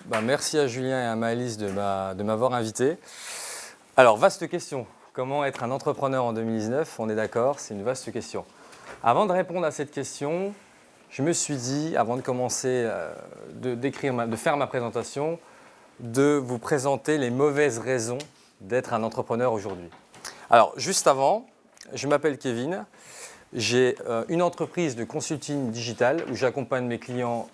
Merci à Julien et à Maëlys de m'avoir invité. Alors, vaste question. Comment être un entrepreneur en 2019? On est d'accord, c'est une vaste question. Avant de répondre à cette question, je me suis dit, avant de commencer de faire ma présentation, de vous présenter les mauvaises raisons d'être un entrepreneur aujourd'hui. Alors, juste avant, je m'appelle Kevin. J'ai une entreprise de consulting digital où j'accompagne mes clients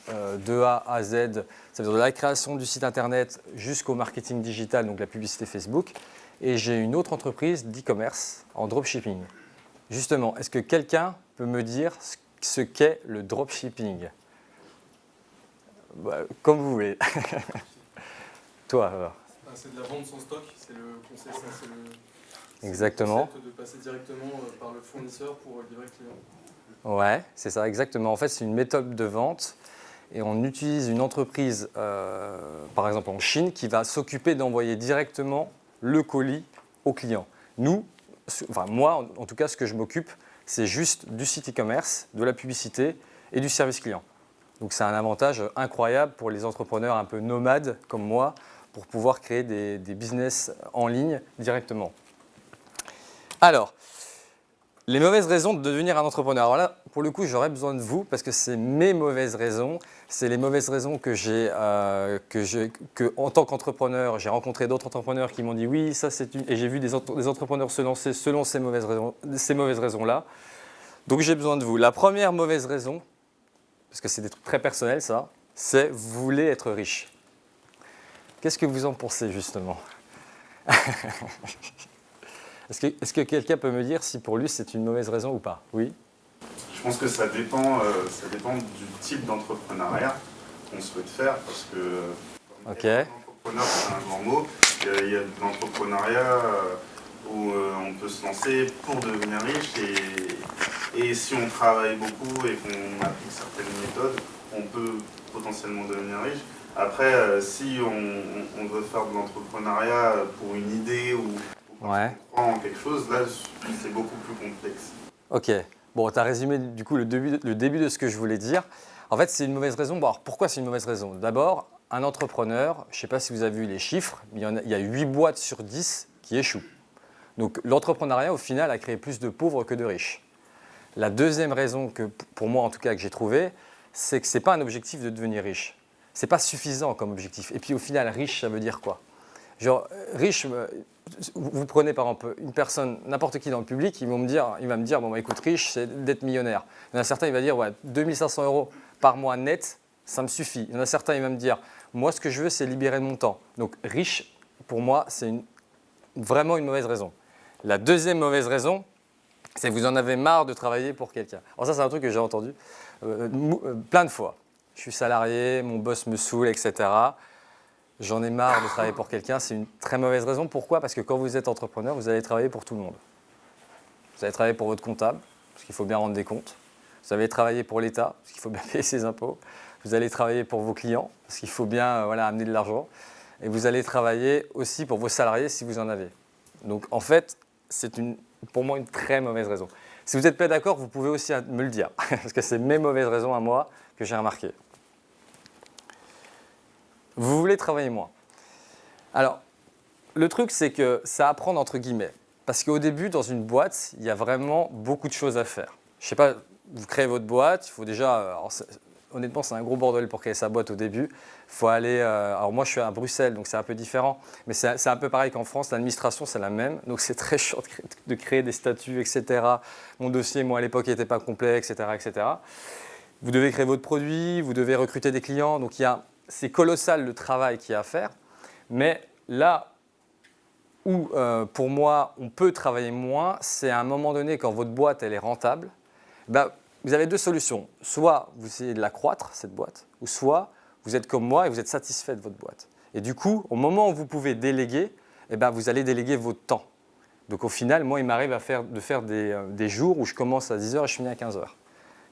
de A à Z, c'est-à-dire de la création du site internet jusqu'au marketing digital, donc la publicité Facebook. Et j'ai une autre entreprise d'e-commerce en dropshipping. Justement, est-ce que quelqu'un peut me dire ce qu'est le dropshipping? Comme vous voulez. Toi, alors. C'est de la vente sans stock, c'est le concept, Exactement. Le concept de passer directement par le fournisseur pour livrer le client. Ouais, c'est ça, exactement. En fait, c'est une méthode de vente et on utilise une entreprise, par exemple en Chine, qui va s'occuper d'envoyer directement le colis au client. Moi, en tout cas, ce que je m'occupe, c'est juste du site e-commerce, de la publicité et du service client. Donc c'est un avantage incroyable pour les entrepreneurs un peu nomades comme moi pour pouvoir créer des business en ligne directement. Alors, les mauvaises raisons de devenir un entrepreneur. Alors là, pour le coup, j'aurais besoin de vous parce que c'est mes mauvaises raisons. C'est les mauvaises raisons que en tant qu'entrepreneur, j'ai rencontré d'autres entrepreneurs qui m'ont dit oui, ça c'est une... Et j'ai vu des entrepreneurs se lancer selon ces mauvaises raisons-là. Donc j'ai besoin de vous. La première mauvaise raison, parce que c'est des trucs très personnels ça, c'est vous voulez être riche. Qu'est-ce que vous en pensez justement? Est-ce que quelqu'un peut me dire si pour lui c'est une mauvaise raison ou pas? Oui? Je pense que ça dépend du type d'entrepreneuriat qu'on souhaite faire parce que l'entrepreneur c'est un grand mot. Il y a de l'entrepreneuriat où on peut se lancer pour devenir riche et si on travaille beaucoup et qu'on applique certaines méthodes, on peut potentiellement devenir riche. Après, si on veut faire de l'entrepreneuriat pour une idée ou on croit en quelque chose, là c'est beaucoup plus complexe. Ok. Bon, tu as résumé du coup le début de ce que je voulais dire. En fait, c'est une mauvaise raison. Bon, alors, pourquoi c'est une mauvaise raison? D'abord, un entrepreneur, je ne sais pas si vous avez vu les chiffres, mais il y a 8 boîtes sur 10 qui échouent. Donc l'entrepreneuriat, au final, a créé plus de pauvres que de riches. La deuxième raison, que, pour moi en tout cas, que j'ai trouvée, c'est que ce n'est pas un objectif de devenir riche. Ce n'est pas suffisant comme objectif. Et puis au final, riche, ça veut dire quoi? Genre, riche, vous prenez par exemple une personne, n'importe qui dans le public, il va me dire, bon, écoute, riche, c'est d'être millionnaire. Il y en a certains, il va dire, ouais, 2500 € par mois net, ça me suffit. Il y en a certains, il va me dire, moi, ce que je veux, c'est libérer de mon temps. Donc, riche, pour moi, c'est vraiment une mauvaise raison. La deuxième mauvaise raison, c'est que vous en avez marre de travailler pour quelqu'un. Alors ça, c'est un truc que j'ai entendu plein de fois. Je suis salarié, mon boss me saoule, etc. J'en ai marre de travailler pour quelqu'un, c'est une très mauvaise raison. Pourquoi? Parce que quand vous êtes entrepreneur, vous allez travailler pour tout le monde. Vous allez travailler pour votre comptable, parce qu'il faut bien rendre des comptes. Vous allez travailler pour l'État, parce qu'il faut bien payer ses impôts. Vous allez travailler pour vos clients, parce qu'il faut bien amener de l'argent. Et vous allez travailler aussi pour vos salariés si vous en avez. Donc en fait, c'est pour moi une très mauvaise raison. Si vous n'êtes pas d'accord, vous pouvez aussi me le dire, parce que c'est mes mauvaises raisons à moi que j'ai remarquées. Vous voulez travailler moins. Alors, le truc, c'est que ça apprend entre guillemets. Parce qu'au début, dans une boîte, il y a vraiment beaucoup de choses à faire. Je ne sais pas, vous créez votre boîte, il faut déjà... honnêtement, c'est un gros bordel pour créer sa boîte au début. Il faut aller... alors moi, je suis à Bruxelles, donc c'est un peu différent. Mais c'est un peu pareil qu'en France, l'administration, c'est la même. Donc c'est très chiant de créer des statuts, etc. Mon dossier, moi, à l'époque, n'était pas complet, etc., etc. Vous devez créer votre produit, vous devez recruter des clients. Donc c'est colossal le travail qu'il y a à faire. Mais là où, pour moi, on peut travailler moins, c'est à un moment donné, quand votre boîte elle est rentable, vous avez deux solutions. Soit vous essayez de la croître, cette boîte, ou soit vous êtes comme moi et vous êtes satisfait de votre boîte. Et du coup, au moment où vous pouvez déléguer, vous allez déléguer votre temps. Donc au final, moi, il m'arrive de faire des jours où je commence à 10h et je finis à 15h.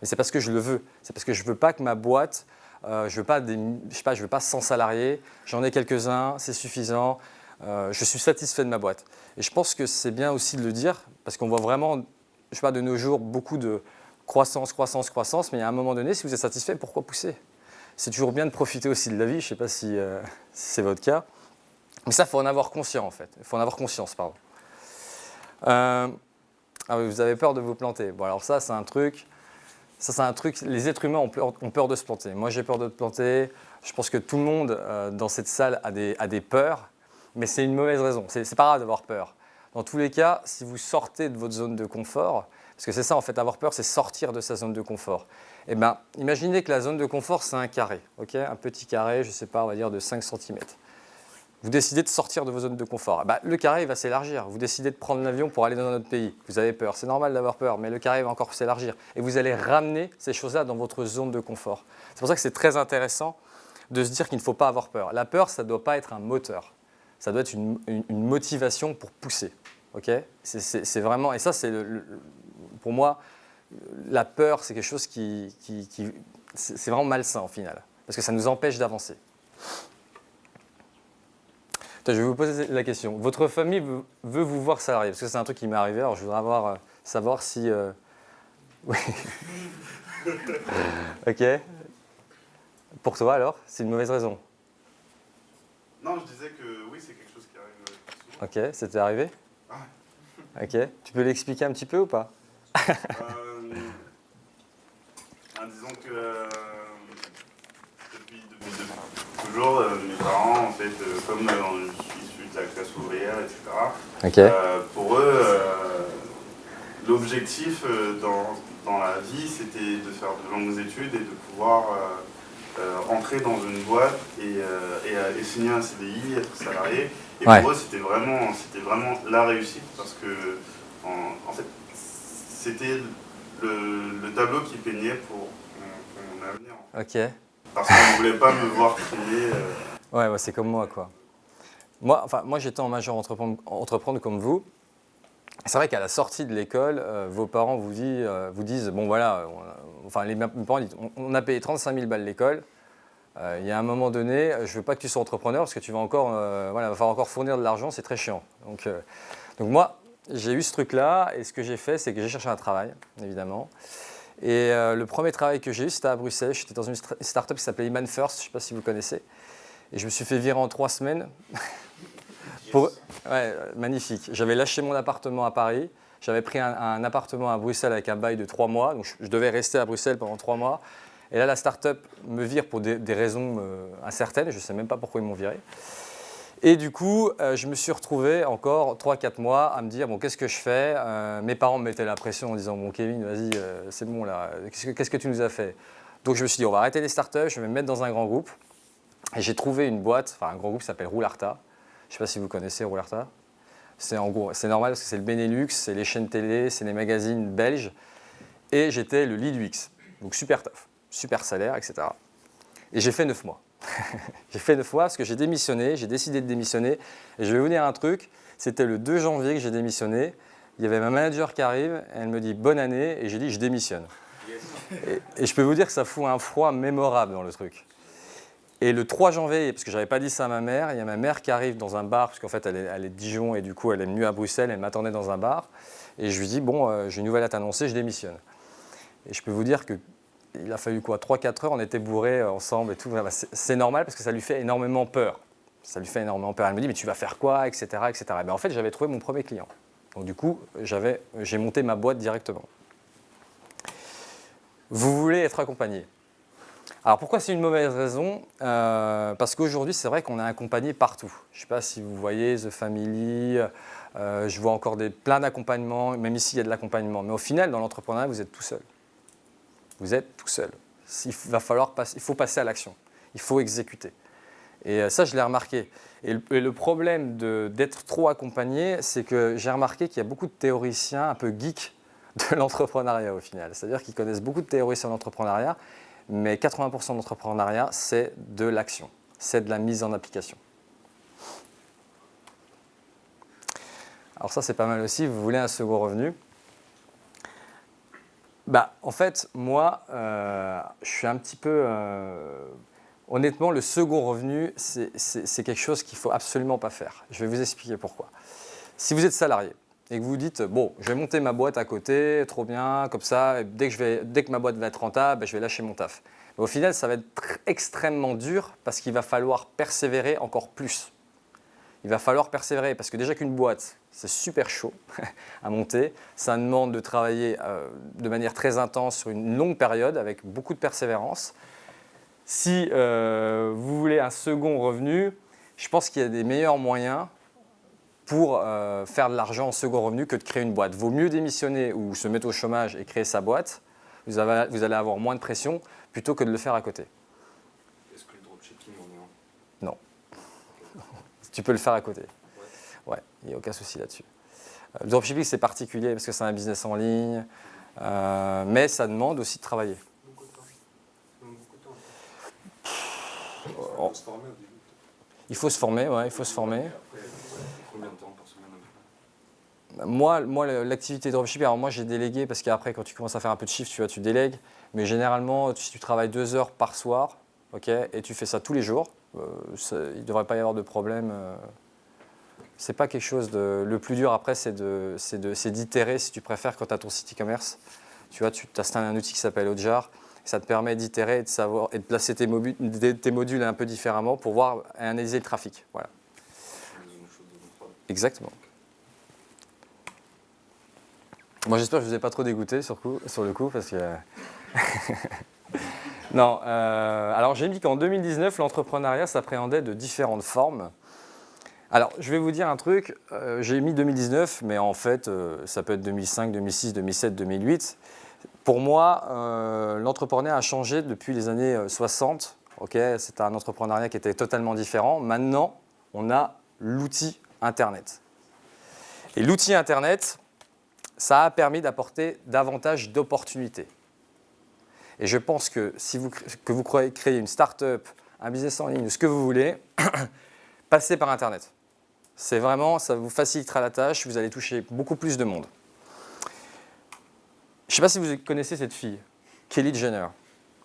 Et c'est parce que je le veux. C'est parce que je ne veux pas que ma boîte, je ne veux pas 100 salariés, j'en ai quelques-uns, c'est suffisant. Je suis satisfait de ma boîte. Et je pense que c'est bien aussi de le dire, parce qu'on voit vraiment, de nos jours, beaucoup de croissance, mais à un moment donné, si vous êtes satisfait, pourquoi pousser? C'est toujours bien de profiter aussi de la vie, je ne sais pas si c'est votre cas. Mais ça, il faut en avoir conscience, en fait. Il faut en avoir conscience, pardon. Ah oui, vous avez peur de vous planter. Bon, alors ça, c'est un truc. Les êtres humains ont peur de se planter. Moi, j'ai peur de me planter. Je pense que tout le monde dans cette salle a des peurs, mais c'est une mauvaise raison. C'est pas grave d'avoir peur. Dans tous les cas, si vous sortez de votre zone de confort, parce que c'est ça, en fait, avoir peur, c'est sortir de sa zone de confort. Eh bien, imaginez que la zone de confort, c'est un carré, ok, un petit carré, je ne sais pas, on va dire de 5 cm. Vous décidez de sortir de vos zones de confort. Eh bien, le carré il va s'élargir. Vous décidez de prendre l'avion pour aller dans un autre pays. Vous avez peur, c'est normal d'avoir peur, mais le carré va encore s'élargir. Et vous allez ramener ces choses-là dans votre zone de confort. C'est pour ça que c'est très intéressant de se dire qu'il ne faut pas avoir peur. La peur, ça ne doit pas être un moteur. Ça doit être une motivation pour pousser. Okay, c'est vraiment, et ça, c'est pour moi, la peur, c'est quelque chose c'est vraiment malsain au final, parce que ça nous empêche d'avancer. Je vais vous poser la question. Votre famille veut vous voir salarié, parce que c'est un truc qui m'est arrivé, alors je voudrais savoir si... Oui. Ok. Pour toi alors, c'est une mauvaise raison? Non, je disais que oui, c'est quelque chose qui arrive souvent. Ok, c'était arrivé? Ok, tu peux l'expliquer un petit peu ou pas? Disons que depuis toujours, mes parents, en fait, comme je suis issu de la classe ouvrière, etc., Okay. Pour eux, l'objectif dans la vie, c'était de faire de longues études et de pouvoir rentrer dans une boîte et signer un CDI, être salarié. Et Ouais. pour eux, c'était vraiment la réussite parce que, en fait, c'était le tableau qui peignait pour mon avenir. Ok. Parce qu'on ne voulait pas me voir trier. Ouais, c'est comme moi, quoi. Moi j'étais en major entreprendre comme vous. C'est vrai qu'à la sortie de l'école, vos parents vous disent bon voilà, mes parents disent on a payé 35 000 balles l'école. Il y a un moment donné, je ne veux pas que tu sois entrepreneur parce que tu vas encore, va falloir encore fournir de l'argent, c'est très chiant. Donc moi, j'ai eu ce truc-là et ce que j'ai fait, c'est que j'ai cherché un travail, évidemment. Et le premier travail que j'ai eu, c'était à Bruxelles. J'étais dans une start-up qui s'appelait Iman First, je ne sais pas si vous connaissez. Et je me suis fait virer en 3 semaines. Ouais, magnifique. J'avais lâché mon appartement à Paris. J'avais pris un appartement à Bruxelles avec un bail de 3 mois. Donc je devais rester à Bruxelles pendant 3 mois. Et là, la start-up me vire pour des raisons incertaines. Je ne sais même pas pourquoi ils m'ont viré. Et du coup, je me suis retrouvé encore 3-4 mois à me dire bon, qu'est-ce que je fais? Mes parents me mettaient la pression en disant bon, Kevin, vas-y, c'est bon là, qu'est-ce que tu nous as fait? Donc je me suis dit on va arrêter les startups, je vais me mettre dans un grand groupe. Et j'ai trouvé une boîte, un grand groupe qui s'appelle Roularta. Je ne sais pas si vous connaissez Roularta. C'est normal parce que c'est le Benelux, c'est les chaînes télé, c'est les magazines belges. Et j'étais le lead UX. Donc super tough, super salaire, etc. Et j'ai fait 9 mois. J'ai fait 9 mois parce que j'ai démissionné, j'ai décidé de démissionner. Et je vais vous dire un truc, c'était le 2 janvier que j'ai démissionné. Il y avait ma manager qui arrive, elle me dit bonne année, et j'ai dit je démissionne. Et je peux vous dire que ça fout un froid mémorable dans le truc. Et le 3 janvier, parce que je n'avais pas dit ça à ma mère, il y a ma mère qui arrive dans un bar, parce qu'en fait elle est de Dijon et du coup elle est venue à Bruxelles, elle m'attendait dans un bar. Et je lui dis bon, j'ai une nouvelle à t'annoncer, je démissionne. Et je peux vous dire qu'il a fallu quoi, 3-4 heures, on était bourrés ensemble et tout. C'est normal parce que ça lui fait énormément peur. Ça lui fait énormément peur. Elle me dit mais tu vas faire quoi, etc. etc. Et bien, en fait j'avais trouvé mon premier client. Donc du coup j'ai monté ma boîte directement. Vous voulez être accompagné. Alors pourquoi c'est une mauvaise raison? Parce qu'aujourd'hui, c'est vrai qu'on est accompagné partout. Je ne sais pas si vous voyez The Family, je vois encore plein d'accompagnements, même ici il y a de l'accompagnement. Mais au final, dans l'entrepreneuriat, vous êtes tout seul. Vous êtes tout seul. Il faut passer à l'action. Il faut exécuter. Et ça, je l'ai remarqué. Et le problème d'être trop accompagné, c'est que j'ai remarqué qu'il y a beaucoup de théoriciens un peu geeks de l'entrepreneuriat au final. C'est-à-dire qu'ils connaissent beaucoup de théories sur l'entrepreneuriat, mais 80% de l'entrepreneuriat, c'est de l'action, c'est de la mise en application. Alors ça, c'est pas mal aussi, vous voulez un second revenu. En fait, moi, je suis un petit peu... honnêtement, le second revenu, c'est quelque chose qu'il ne faut absolument pas faire. Je vais vous expliquer pourquoi. Si vous êtes salarié, et que vous dites, bon, je vais monter ma boîte à côté, trop bien, comme ça, dès que ma boîte va être rentable, je vais lâcher mon taf. Au final, ça va être extrêmement dur parce qu'il va falloir persévérer encore plus. Il va falloir persévérer parce que déjà qu'une boîte, c'est super chaud à monter. Ça demande de travailler de manière très intense sur une longue période avec beaucoup de persévérance. Si vous voulez un second revenu, je pense qu'il y a des meilleurs moyens pour faire de l'argent en second revenu que de créer une boîte. Vaut mieux démissionner ou se mettre au chômage et créer sa boîte. Vous allez avoir moins de pression plutôt que de le faire à côté. Est-ce que le dropshipping en est un? Non. Tu peux le faire à côté. Ouais, il n'y a aucun souci là-dessus. Le dropshipping, c'est particulier parce que c'est un business en ligne, mais ça demande aussi de travailler. Beaucoup de temps. Ça demande beaucoup de temps. Il faut se former au début. Il faut se former, ouais, il faut se former. Et après, combien de temps par semaine à peu près? Moi l'activité dropshipping, alors moi j'ai délégué parce qu'après quand tu commences à faire un peu de chiffre, tu délègues. Mais généralement, si tu travailles 2 heures par soir, okay, et tu fais ça tous les jours, il ne devrait pas y avoir de problème. C'est pas quelque chose de... Le plus dur après, c'est d'itérer si tu préfères quand tu as ton site e-commerce. Tu vois, tu installes un outil qui s'appelle Hotjar. Ça te permet d'itérer et de savoir et de placer tes modules un peu différemment pour voir et analyser le trafic. Voilà. Exactement. Moi, j'espère que je ne vous ai pas trop dégoûté sur le coup, parce que... Non, alors j'ai dit qu'en 2019, l'entrepreneuriat s'appréhendait de différentes formes. Alors, je vais vous dire un truc, j'ai mis 2019, mais en fait, ça peut être 2005, 2006, 2007, 2008. Pour moi, l'entrepreneuriat a changé depuis les années 60. Okay, c'était un entrepreneuriat qui était totalement différent. Maintenant, on a l'outil Internet. Et l'outil Internet, ça a permis d'apporter davantage d'opportunités. Et je pense que si vous créez une start-up, un business en ligne, ce que vous voulez, passez par Internet. C'est vraiment, ça vous facilitera la tâche, vous allez toucher beaucoup plus de monde. Je ne sais pas si vous connaissez cette fille, Kylie Jenner.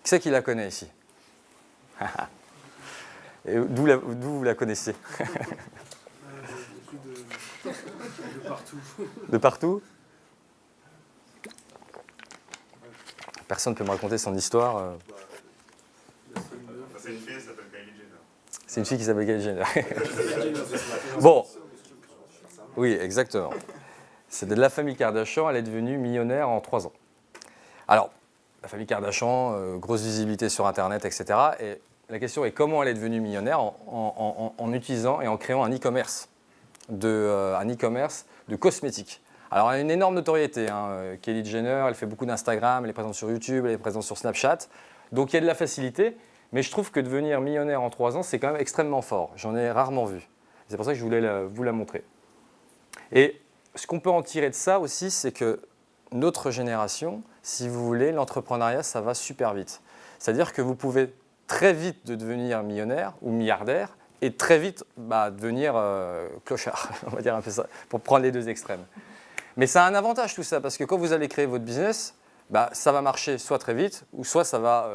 Qui c'est qui la connaît ici? D'où vous la connaissez? De partout. De partout? Personne ne peut me raconter son histoire. C'est une fille, elle s'appelle Kylie Jenner. C'est une fille qui s'appelle Kylie Jenner. Bon, oui, exactement. C'est de la famille Kardashian, elle est devenue millionnaire en 3 ans. Alors, la famille Kardashian, grosse visibilité sur Internet, etc. Et la question est comment elle est devenue millionnaire en utilisant et en créant un e-commerce de cosmétiques. Alors, elle a une énorme notoriété. Kylie Jenner, elle fait beaucoup d'Instagram, elle est présente sur YouTube, elle est présente sur Snapchat. Donc, il y a de la facilité. Mais je trouve que devenir millionnaire en 3 ans, c'est quand même extrêmement fort. J'en ai rarement vu. C'est pour ça que je voulais vous la montrer. Et ce qu'on peut en tirer de ça aussi, c'est que notre génération, si vous voulez, l'entrepreneuriat, ça va super vite. C'est-à-dire que vous pouvez très vite devenir millionnaire ou milliardaire et très vite devenir clochard, on va dire un peu ça, pour prendre les 2 extrêmes. Mais ça a un avantage tout ça, parce que quand vous allez créer votre business, ça va marcher soit très vite, ou soit ça va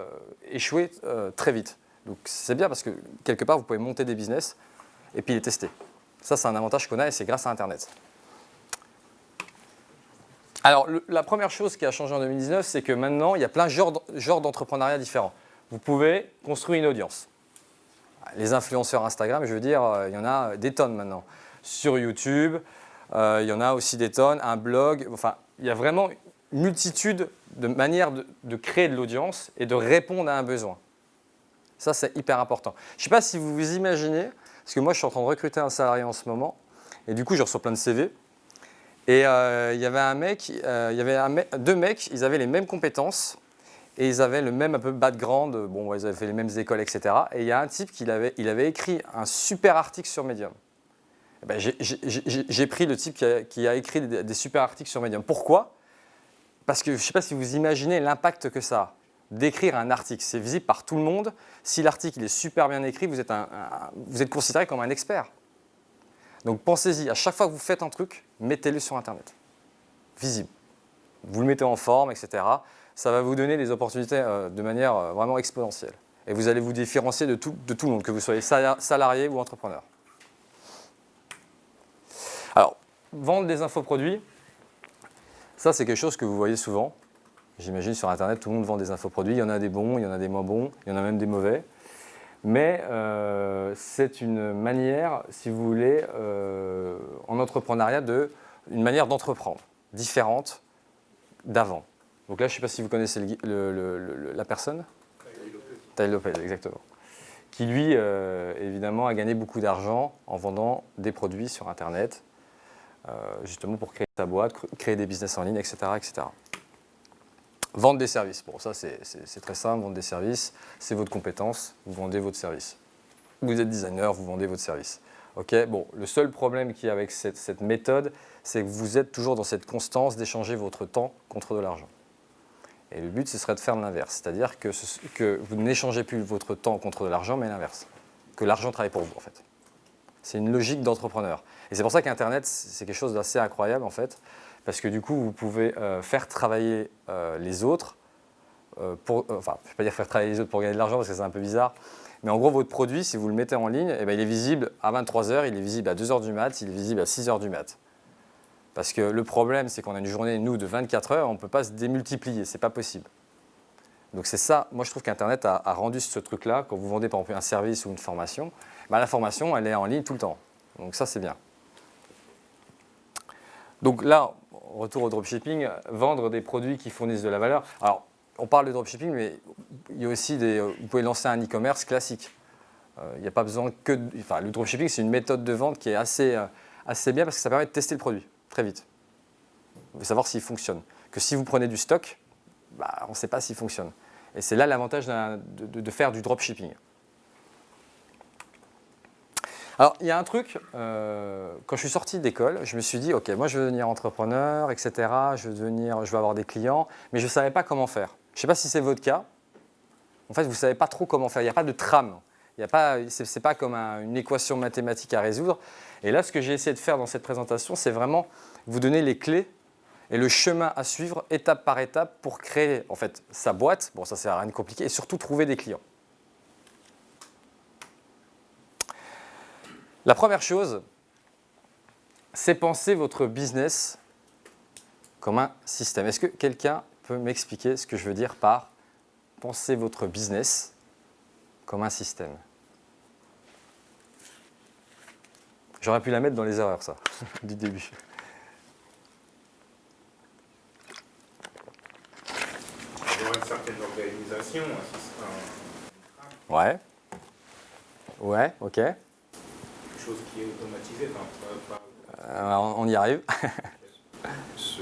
échouer très vite. Donc c'est bien parce que quelque part, vous pouvez monter des business et puis les tester. Ça, c'est un avantage qu'on a et c'est grâce à Internet. Alors, la première chose qui a changé en 2019, c'est que maintenant, il y a plein de genres d'entrepreneuriat différents. Vous pouvez construire une audience. Les influenceurs Instagram, je veux dire, il y en a des tonnes maintenant. Sur YouTube, il y en a aussi des tonnes, un blog. Enfin, il y a vraiment une multitude de manières de créer de l'audience et de répondre à un besoin. Ça, c'est hyper important. Je ne sais pas si vous vous imaginez, parce que moi, je suis en train de recruter un salarié en ce moment, et du coup, je reçois plein de CV. Et il y avait 2 mecs, ils avaient les mêmes compétences, et ils avaient le même un peu background, bon, ils avaient fait les mêmes écoles, etc. Et il y a un type il avait écrit un super article sur Medium. J'ai pris le type qui a écrit des super articles sur Medium. Pourquoi? Parce que je ne sais pas si vous imaginez l'impact que ça a. D'écrire un article, c'est visible par tout le monde. Si l'article est super bien écrit, vous êtes considéré comme un expert. Donc pensez-y, à chaque fois que vous faites un truc, mettez-le sur Internet. Visible. Vous le mettez en forme, etc. Ça va vous donner des opportunités de manière vraiment exponentielle. Et vous allez vous différencier de tout le monde, que vous soyez salarié ou entrepreneur. Alors, vendre des infoproduits, ça c'est quelque chose que vous voyez souvent. J'imagine sur Internet, tout le monde vend des infoproduits. Il y en a des bons, il y en a des moins bons, il y en a même des mauvais. Mais c'est une manière, si vous voulez, en entrepreneuriat, une manière d'entreprendre différente d'avant. Donc là, je ne sais pas si vous connaissez la personne. Tai Lopez, exactement. Qui, lui, évidemment, a gagné beaucoup d'argent en vendant des produits sur Internet, justement pour créer sa boîte, créer des business en ligne, etc., etc. Vendre des services. Bon, ça, c'est très simple. Vendre des services, c'est votre compétence. Vous vendez votre service. Vous êtes designer, vous vendez votre service. OK, bon, le seul problème qu'il y a avec cette méthode, c'est que vous êtes toujours dans cette constance d'échanger votre temps contre de l'argent. Et le but, ce serait de faire l'inverse. C'est-à-dire que vous n'échangez plus votre temps contre de l'argent, mais l'inverse. Que l'argent travaille pour vous, en fait. C'est une logique d'entrepreneur. Et c'est pour ça qu'Internet, c'est quelque chose d'assez incroyable, en fait. Parce que du coup, vous pouvez faire travailler les autres, enfin, je ne vais pas dire faire travailler les autres pour gagner de l'argent, parce que c'est un peu bizarre. Mais en gros, votre produit, si vous le mettez en ligne, eh bien, il est visible à 23h, il est visible à 2h du mat, il est visible à 6h du mat. Parce que le problème, c'est qu'on a une journée, nous, de 24 heures, on ne peut pas se démultiplier, ce n'est pas possible. Donc c'est ça, moi je trouve qu'Internet a rendu ce truc-là, quand vous vendez par exemple un service ou une formation, bah, la formation, elle est en ligne tout le temps. Donc ça, c'est bien. Donc là, retour au dropshipping, vendre des produits qui fournissent de la valeur. Alors, on parle de dropshipping, mais il y a aussi vous pouvez lancer un e-commerce classique. Il n'y a pas besoin que... Enfin, le dropshipping, c'est une méthode de vente qui est assez bien parce que ça permet de tester le produit très vite. Vous pouvez savoir s'il fonctionne. Que si vous prenez du stock, bah, on ne sait pas s'il fonctionne. Et c'est là l'avantage de faire du dropshipping. Alors, il y a un truc, quand je suis sorti d'école, je me suis dit, OK, moi je veux devenir entrepreneur, etc. Je veux avoir des clients, mais je ne savais pas comment faire. Je ne sais pas si c'est votre cas. En fait, vous ne savez pas trop comment faire. Il n'y a pas de trame. Ce n'est pas comme une équation mathématique à résoudre. Et là, ce que j'ai essayé de faire dans cette présentation, c'est vraiment vous donner les clés et le chemin à suivre étape par étape pour créer en fait, sa boîte. Bon, ça ne sert à rien de compliqué. Et surtout, trouver des clients. La première chose, c'est penser votre business comme un système. Est-ce que quelqu'un peut m'expliquer ce que je veux dire par penser votre business comme un système? J'aurais pu la mettre dans les erreurs, ça, du début. Il y aura une certaine organisation. Ouais. Ouais, OK. Chose qui est automatisée, On y arrive. Se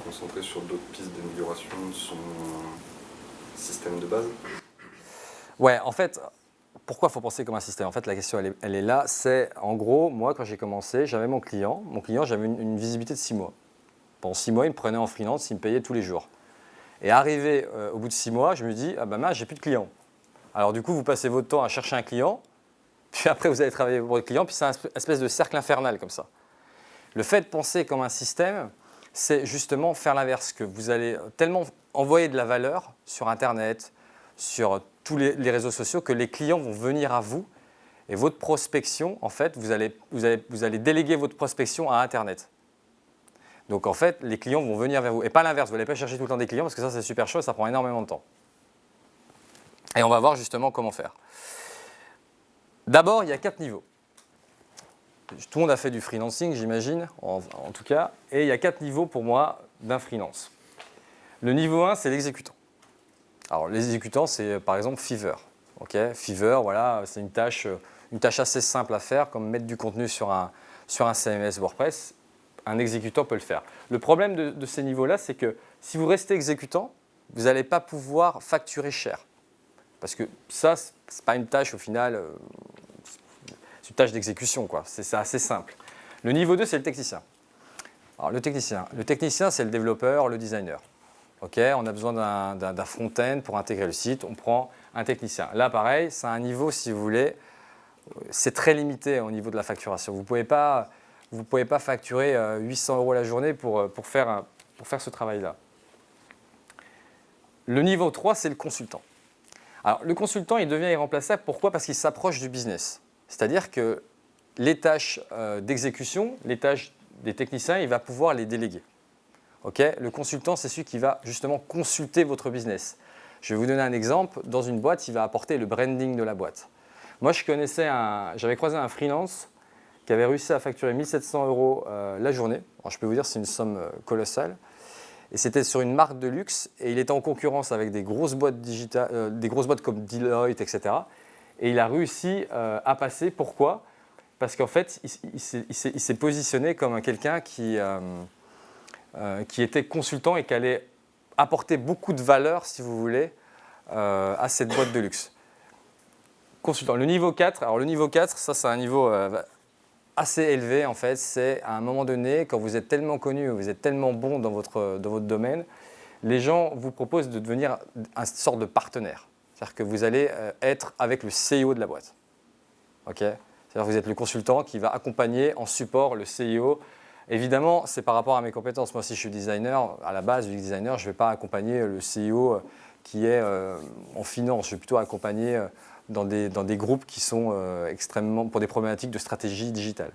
concentrer sur d'autres pistes d'amélioration de son système de base. Ouais, en fait, pourquoi il faut penser comme un système? En fait, la question, elle est là. C'est, en gros, moi, quand j'ai commencé, j'avais mon client. Mon client, j'avais une visibilité de 6 mois. Pendant 6 mois, il me prenait en freelance, il me payait tous les jours. Et arrivé au bout de 6 mois, je me dis, ah ben mince, j'ai plus de clients. Alors du coup, vous passez votre temps à chercher un client, puis après, vous allez travailler pour le client, puis c'est un espèce de cercle infernal comme ça. Le fait de penser comme un système, c'est justement faire l'inverse, que vous allez tellement envoyer de la valeur sur Internet, sur tous les réseaux sociaux, que les clients vont venir à vous. Et votre prospection, en fait, vous allez déléguer votre prospection à Internet. Donc en fait, les clients vont venir vers vous. Et pas l'inverse, vous n'allez pas chercher tout le temps des clients, parce que ça, c'est super chaud, ça prend énormément de temps. Et on va voir justement comment faire. D'abord, il y a 4 niveaux. Tout le monde a fait du freelancing, j'imagine, en tout cas. Et il y a 4 niveaux pour moi d'un freelance. Le niveau 1, c'est l'exécutant. Alors, l'exécutant, c'est par exemple Fiverr. Okay, Fiverr, voilà, c'est une tâche assez simple à faire, comme mettre du contenu sur un CMS WordPress. Un exécutant peut le faire. Le problème de ces niveaux-là, c'est que si vous restez exécutant, vous n'allez pas pouvoir facturer cher. Parce que ça, ce n'est pas une tâche au final, c'est une tâche d'exécution, quoi. C'est assez simple. Le niveau 2, c'est le technicien. Alors, le technicien, c'est le développeur, le designer. Okay, on a besoin d'un front-end pour intégrer le site, on prend un technicien. Là, pareil, c'est un niveau, si vous voulez, c'est très limité au niveau de la facturation. Vous ne pouvez pas facturer 800 € la journée pour faire ce travail-là. Le niveau 3, c'est le consultant. Alors, le consultant, il devient irremplaçable. Pourquoi? Parce qu'il s'approche du business. C'est-à-dire que les tâches d'exécution, les tâches des techniciens, il va pouvoir les déléguer. Okay, le consultant, c'est celui qui va justement consulter votre business. Je vais vous donner un exemple. Dans une boîte, il va apporter le branding de la boîte. Moi, j'avais croisé un freelance qui avait réussi à facturer 1 700 € la journée. Alors, je peux vous dire, c'est une somme colossale. Et c'était sur une marque de luxe et il était en concurrence avec des grosses boîtes digitales, des grosses boîtes comme Deloitte, etc. Et il a réussi à passer. Pourquoi? Parce qu'en fait, il s'est positionné comme quelqu'un qui était consultant et qui allait apporter beaucoup de valeur, si vous voulez, à cette boîte de luxe. Consultant. Le niveau 4, alors le niveau 4, ça c'est un niveau assez élevé en fait. C'est à un moment donné, quand vous êtes tellement connu, vous êtes tellement bon dans votre domaine, les gens vous proposent de devenir une sorte de partenaire. C'est-à-dire que vous allez être avec le CEO de la boîte. Okay, c'est-à-dire que vous êtes le consultant qui va accompagner en support le CEO. Évidemment, c'est par rapport à mes compétences. Moi, si je suis designer, à la base, UX designer, je ne vais pas accompagner le CEO qui est en finance. Je vais plutôt accompagner dans des groupes qui sont extrêmement pour des problématiques de stratégie digitale.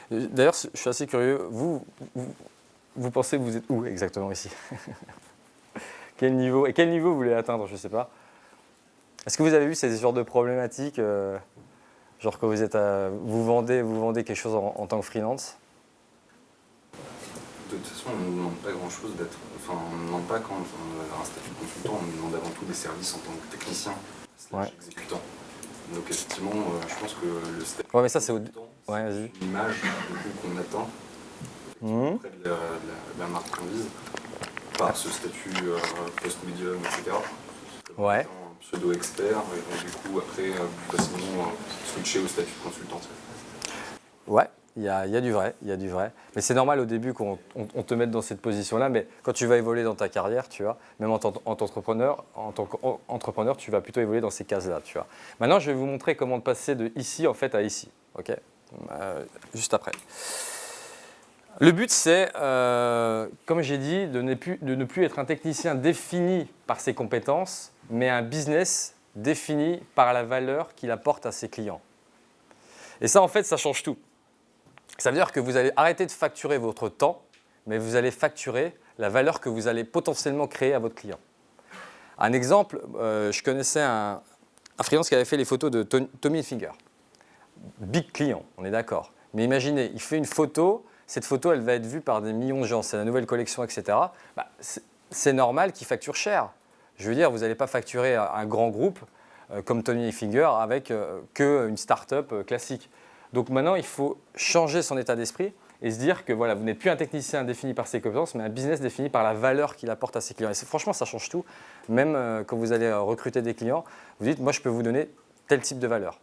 D'ailleurs, je suis assez curieux. Vous pensez que vous êtes où exactement ici? Quel niveau vous voulez atteindre? Je ne sais pas. Est-ce que vous avez vu ces genres de problématiques genre que vous vendez quelque chose en tant que freelance? De toute façon, on ne demande pas grand-chose d'être... Enfin, on ne demande pas quand on a un statut de consultant, on nous demande avant tout des services en tant que technicien, slash exécutant. Donc effectivement, je pense que le statut mais ça, c'est une image qu'on attend auprès de la marque qu'on vise, par ce statut post-médium, etc. Ouais. Pseudo-expert, et donc du coup, après, facilement switcher au statut de consultant. Ouais, il y a du vrai, Mais c'est normal au début qu'on te mette dans cette position-là, mais quand tu vas évoluer dans ta carrière, tu vois, même en tant qu'entrepreneur, tu vas plutôt évoluer dans ces cases-là, tu vois. Maintenant, je vais vous montrer comment passer de ici, en fait, à ici, ok? Juste après. Le but, c'est, comme j'ai dit, de ne plus être un technicien défini par ses compétences, mais un business défini par la valeur qu'il apporte à ses clients. Et ça, en fait, ça change tout. Ça veut dire que vous allez arrêter de facturer votre temps, mais vous allez facturer la valeur que vous allez potentiellement créer à votre client. Un exemple, je connaissais un freelance qui avait fait les photos de Tommy Hilfiger. Big client, on est d'accord. Mais imaginez, il fait une photo, cette photo, elle va être vue par des millions de gens, c'est la nouvelle collection, etc. C'est normal qu'il facture cher. Je veux dire, vous n'allez pas facturer un grand groupe comme Tommy Hilfiger avec qu'une start-up classique. Donc maintenant, il faut changer son état d'esprit et se dire que voilà, vous n'êtes plus un technicien défini par ses compétences, mais un business défini par la valeur qu'il apporte à ses clients. Et franchement, ça change tout. Même quand vous allez recruter des clients, vous dites, moi, je peux vous donner tel type de valeur.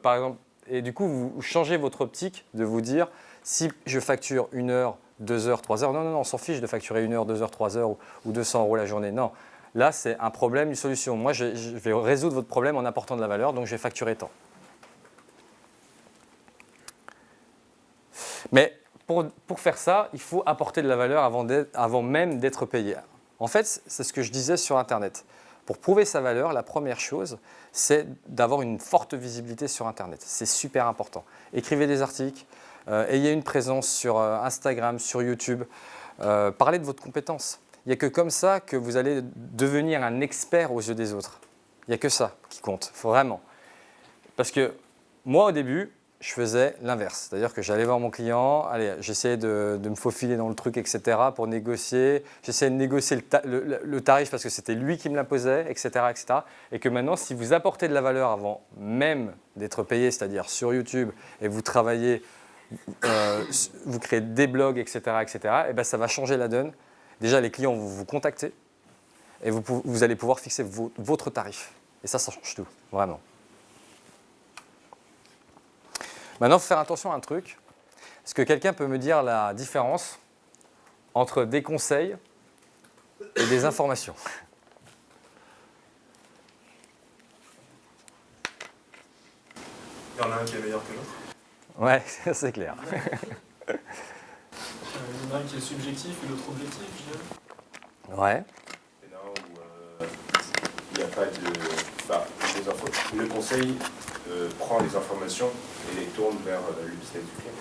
Par exemple, et du coup, vous changez votre optique de vous dire, si je facture 1 heure, 2 heures, 3 heures, non, on s'en fiche de facturer 1 heure, 2 heures, 3 heures ou 200 € la journée. Non, là, c'est un problème, une solution. Moi, je vais résoudre votre problème en apportant de la valeur, donc je vais facturer tant. Mais pour faire ça, il faut apporter de la valeur avant même d'être payé. En fait, c'est ce que je disais sur Internet. Pour prouver sa valeur, la première chose, c'est d'avoir une forte visibilité sur Internet. C'est super important. Écrivez des articles, ayez une présence sur Instagram, sur YouTube, parlez de votre compétence. Il n'y a que comme ça que vous allez devenir un expert aux yeux des autres. Il n'y a que ça qui compte, vraiment. Parce que moi, au début, je faisais l'inverse. C'est-à-dire que j'allais voir mon client, j'essayais de me faufiler dans le truc, etc. pour négocier. J'essayais de négocier le tarif parce que c'était lui qui me l'imposait, etc., etc. Et que maintenant, si vous apportez de la valeur avant même d'être payé, c'est-à-dire sur YouTube, et vous travaillez, vous créez des blogs, etc., et ben ça va changer la donne. Déjà, les clients vont vous contacter et vous allez pouvoir fixer votre tarif. Et ça change tout, vraiment. Maintenant, il faut faire attention à un truc. Est-ce que quelqu'un peut me dire la différence entre des conseils et des informations? Il y en a un qui est meilleur que l'autre. Ouais, c'est clair. Il y en a un qui est subjectif et l'autre objectif, je dirais. Ouais. Et là où il n'y a pas de... les infos. Le conseil prend les informations et les tourne vers le business du client.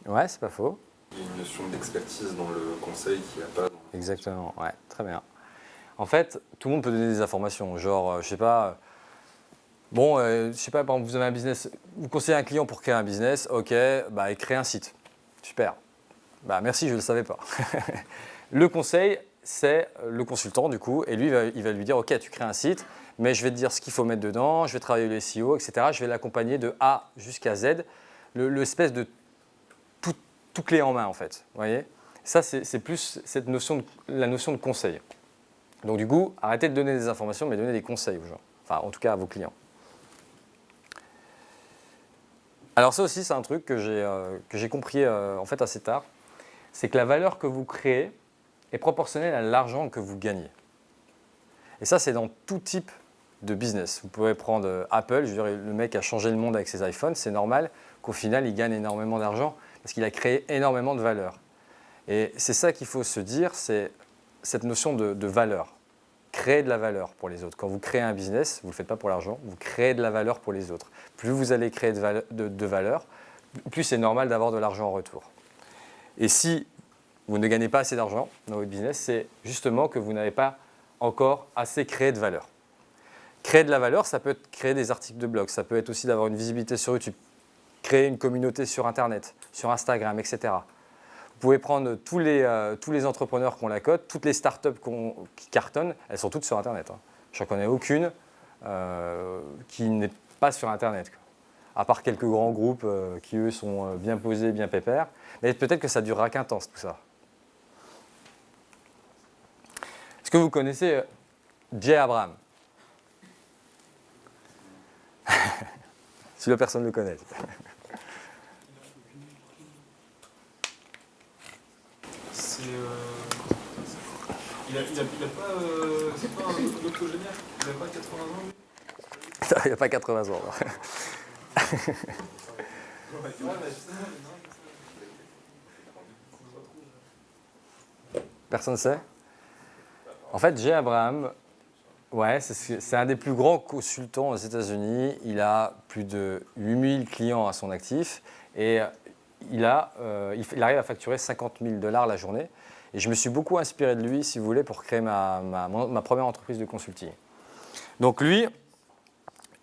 Ouais, c'est pas faux. Il y a une notion d'expertise dans le conseil qu'il n'y a pas dans... Exactement, ouais, très bien. En fait, tout le monde peut donner des informations, genre, je sais pas, bon, je sais pas, par exemple, vous avez un business, vous conseillez un client pour créer un business, ok, bah, il crée un site. Super. Bah, merci, je ne le savais pas. Le conseil, c'est le consultant, du coup, et lui, il va lui dire, ok, tu crées un site, mais je vais te dire ce qu'il faut mettre dedans, je vais travailler le SEO, etc. Je vais l'accompagner de A jusqu'à Z, l'espèce de tout clé en main, en fait. Vous voyez? Ça, c'est plus cette notion la notion de conseil. Donc, du coup, arrêtez de donner des informations, mais donnez des conseils aux gens. Enfin, en tout cas, à vos clients. Alors, ça aussi, c'est un truc que j'ai compris en fait assez tard. C'est que la valeur que vous créez est proportionnelle à l'argent que vous gagnez. Et ça, c'est dans tout type de business. Vous pouvez prendre Apple, je veux dire, le mec a changé le monde avec ses iPhones, c'est normal qu'au final, il gagne énormément d'argent parce qu'il a créé énormément de valeur. Et c'est ça qu'il faut se dire, c'est cette notion de valeur. Créer de la valeur pour les autres. Quand vous créez un business, vous ne le faites pas pour l'argent, vous créez de la valeur pour les autres. Plus vous allez créer de valeur, plus c'est normal d'avoir de l'argent en retour. Et si vous ne gagnez pas assez d'argent dans votre business, c'est justement que vous n'avez pas encore assez créé de valeur. Créer de la valeur, ça peut être créer des articles de blog, ça peut être aussi d'avoir une visibilité sur YouTube, créer une communauté sur Internet, sur Instagram, etc. Vous pouvez prendre tous les entrepreneurs qui ont la cote, toutes les startups qui cartonnent, elles sont toutes sur Internet. Hein. Je n'en connais aucune qui n'est pas sur Internet, quoi. À part quelques grands groupes qui, eux, sont bien posés, bien pépères. Mais peut-être que ça ne durera qu'un temps, tout ça. Est-ce que vous connaissez Jay Abraham? Si la personne le connaît. C'est. Il a pas. C'est pas un octogénaire. Il a pas 80 ans, lui. Il n'a pas 80 ans. Personne ne sait? En fait, Jay Abraham, ouais, c'est un des plus grands consultants aux États-Unis. Il a plus de 8000 clients à son actif et il arrive à facturer $50 000 la journée. Et je me suis beaucoup inspiré de lui, si vous voulez, pour créer ma première entreprise de consulting. Donc lui,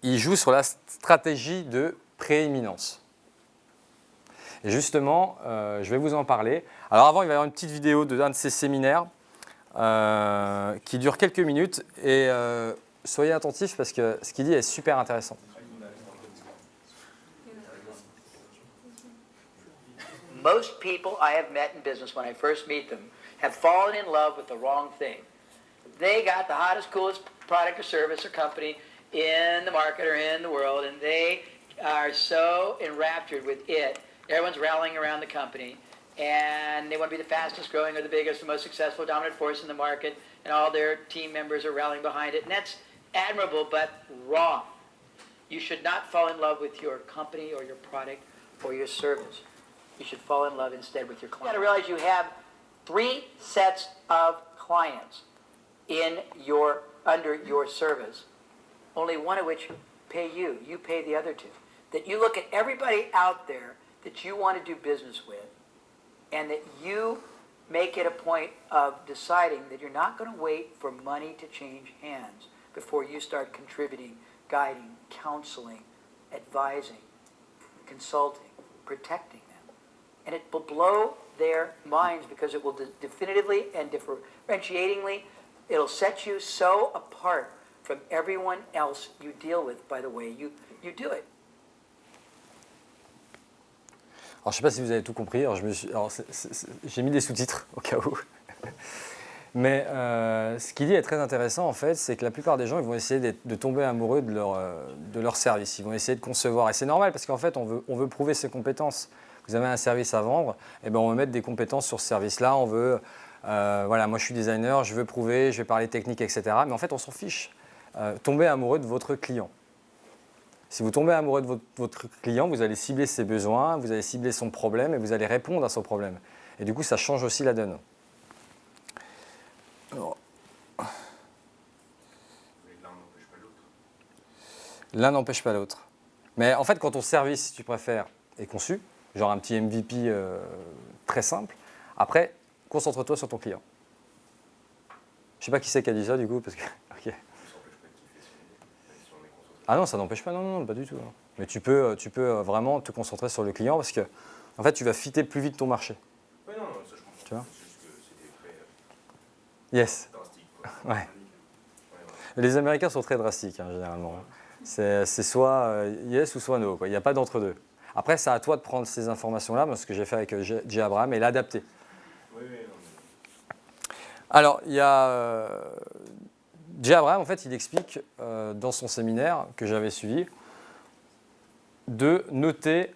il joue sur la stratégie de prééminence. Et justement, je vais vous en parler. Alors avant, il va y avoir une petite vidéo d'un de ses séminaires qui dure quelques minutes. Et soyez attentifs parce que ce qu'il dit est super intéressant. Most people I have met in business when I first meet them have fallen in love with the wrong thing. They got the hottest, coolest product or service or company in the market or in the world, and they are so enraptured with it. Everyone's rallying around the company, and they want to be the fastest growing or the biggest, the most successful, dominant force in the market, and all their team members are rallying behind it. And that's admirable, but wrong. You should not fall in love with your company or your product or your service. You should fall in love instead with your client. You got to realize you have 3 sets of clients under your service, only one of which pay you. You pay the other 2. That you look at everybody out there that you want to do business with, and that you make it a point of deciding that you're not going to wait for money to change hands before you start contributing, guiding, counseling, advising, consulting, protecting them. And it will blow their minds because it will definitively and differentiatingly, it'll set you so apart from everyone else you deal with by the way you do it. Alors, je ne sais pas si vous avez tout compris. J'ai mis des sous-titres au cas où. Mais ce qu'il dit est très intéressant, en fait, c'est que la plupart des gens ils vont essayer de tomber amoureux de leur service. Ils vont essayer de concevoir. Et c'est normal parce qu'en fait, on veut prouver ses compétences. Vous avez un service à vendre, et ben on veut mettre des compétences sur ce service-là. On veut, voilà, moi je suis designer, je veux prouver, je vais parler technique, etc. Mais en fait, on s'en fiche. Tombez amoureux de votre client. Si vous tombez amoureux de votre client, vous allez cibler ses besoins, vous allez cibler son problème et vous allez répondre à son problème. Et du coup, ça change aussi la donne. Alors, l'un n'empêche pas l'autre. Mais en fait, quand ton service, si tu préfères, est conçu, genre un petit MVP très simple. Après, concentre-toi sur ton client. Je ne sais pas qui c'est qui a dit ça du coup, parce que... ok. Ah non, ça n'empêche pas, non, pas du tout. Non. Mais tu peux vraiment te concentrer sur le client parce que en fait, tu vas fitter plus vite ton marché. Oui, non, ça je comprends. Tu vois? C'est juste que c'était très Yes. drastique. Quoi. Ouais. Ouais, Les Américains sont très drastiques, hein, généralement. C'est soit yes ou soit no. Il n'y a pas d'entre-deux. Après, c'est à toi de prendre ces informations-là, ce que j'ai fait avec Jay Abraham, et l'adapter. oui, non, Alors, il y a Jay Abraham, en fait, il explique dans son séminaire que j'avais suivi de noter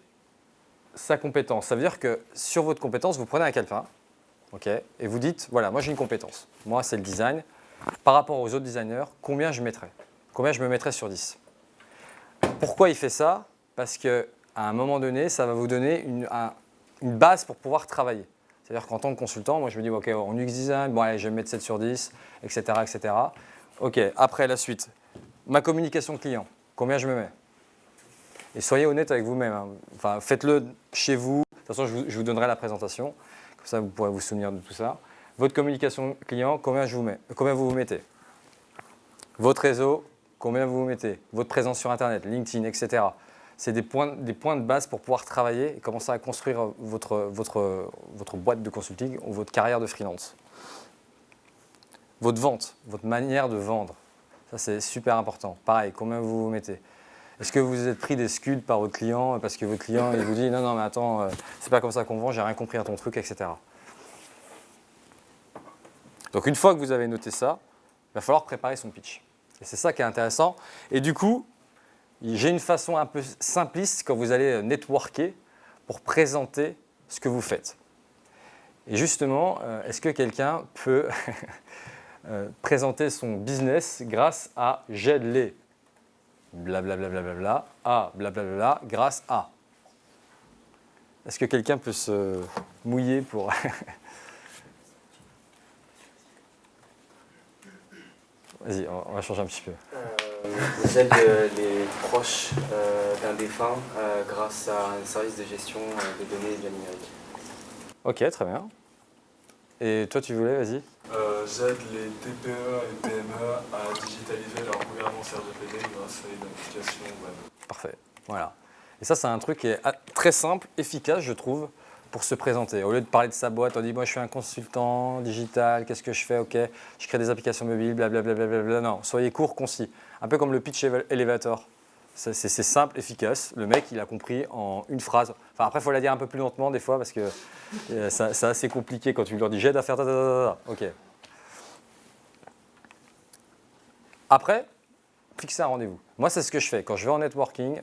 sa compétence. Ça veut dire que sur votre compétence, vous prenez un calepin, ok, et vous dites, voilà, moi j'ai une compétence. Moi, c'est le design. Par rapport aux autres designers, combien je mettrais? Combien je me mettrais sur 10? Pourquoi il fait ça? Parce qu'à un moment donné, ça va vous donner une base pour pouvoir travailler. C'est-à-dire qu'en tant que consultant, moi je me dis, ok, en UX design, bon allez, je vais me mettre 7 sur 10, etc., etc. Ok, après la suite, ma communication client, combien je me mets? Et soyez honnête avec vous-même. Hein. Enfin, faites-le chez vous. De toute façon, je vous donnerai la présentation. Comme ça, vous pourrez vous souvenir de tout ça. Votre communication client, combien vous vous mettez? Votre réseau, combien vous vous mettez? Votre présence sur Internet, LinkedIn, etc. C'est des points de base pour pouvoir travailler et commencer à construire votre boîte de consulting ou votre carrière de freelance. Votre vente, votre manière de vendre. Ça, c'est super important. Pareil, combien vous vous mettez? Est-ce que vous êtes pris des scuds par votre client parce que votre client il vous dit non, mais attends, c'est pas comme ça qu'on vend, j'ai rien compris à ton truc, etc. Donc une fois que vous avez noté ça, il va falloir préparer son pitch. Et c'est ça qui est intéressant. Et du coup, j'ai une façon un peu simpliste quand vous allez networker pour présenter ce que vous faites. Et justement, est-ce que quelqu'un peut présenter son business grâce à j'aide les blablabla, à blablabla, grâce à. Est-ce que quelqu'un peut se mouiller pour... Vas-y, on va changer un petit peu. J'aide les proches d'un défunt grâce à un service de gestion des données via numérique. Ok, très bien. Et toi, tu voulais, vas-y. J'aide les TPE et PME à digitaliser leur gouvernance RGPD grâce à une application web. Parfait, voilà. Et ça, c'est un truc qui est très simple, efficace, je trouve, pour se présenter. Au lieu de parler de sa boîte, on dit, moi, je suis un consultant digital, qu'est-ce que je fais? Ok, je crée des applications mobiles, blablabla. Non, soyez court, concis. Un peu comme le pitch elevator. C'est simple, efficace. Le mec, il a compris en une phrase. Enfin, après, il faut la dire un peu plus lentement des fois parce que c'est assez compliqué quand tu leur dis j'aide à faire ta. Ok. Après, fixer un rendez-vous. Moi, c'est ce que je fais. Quand je vais en networking,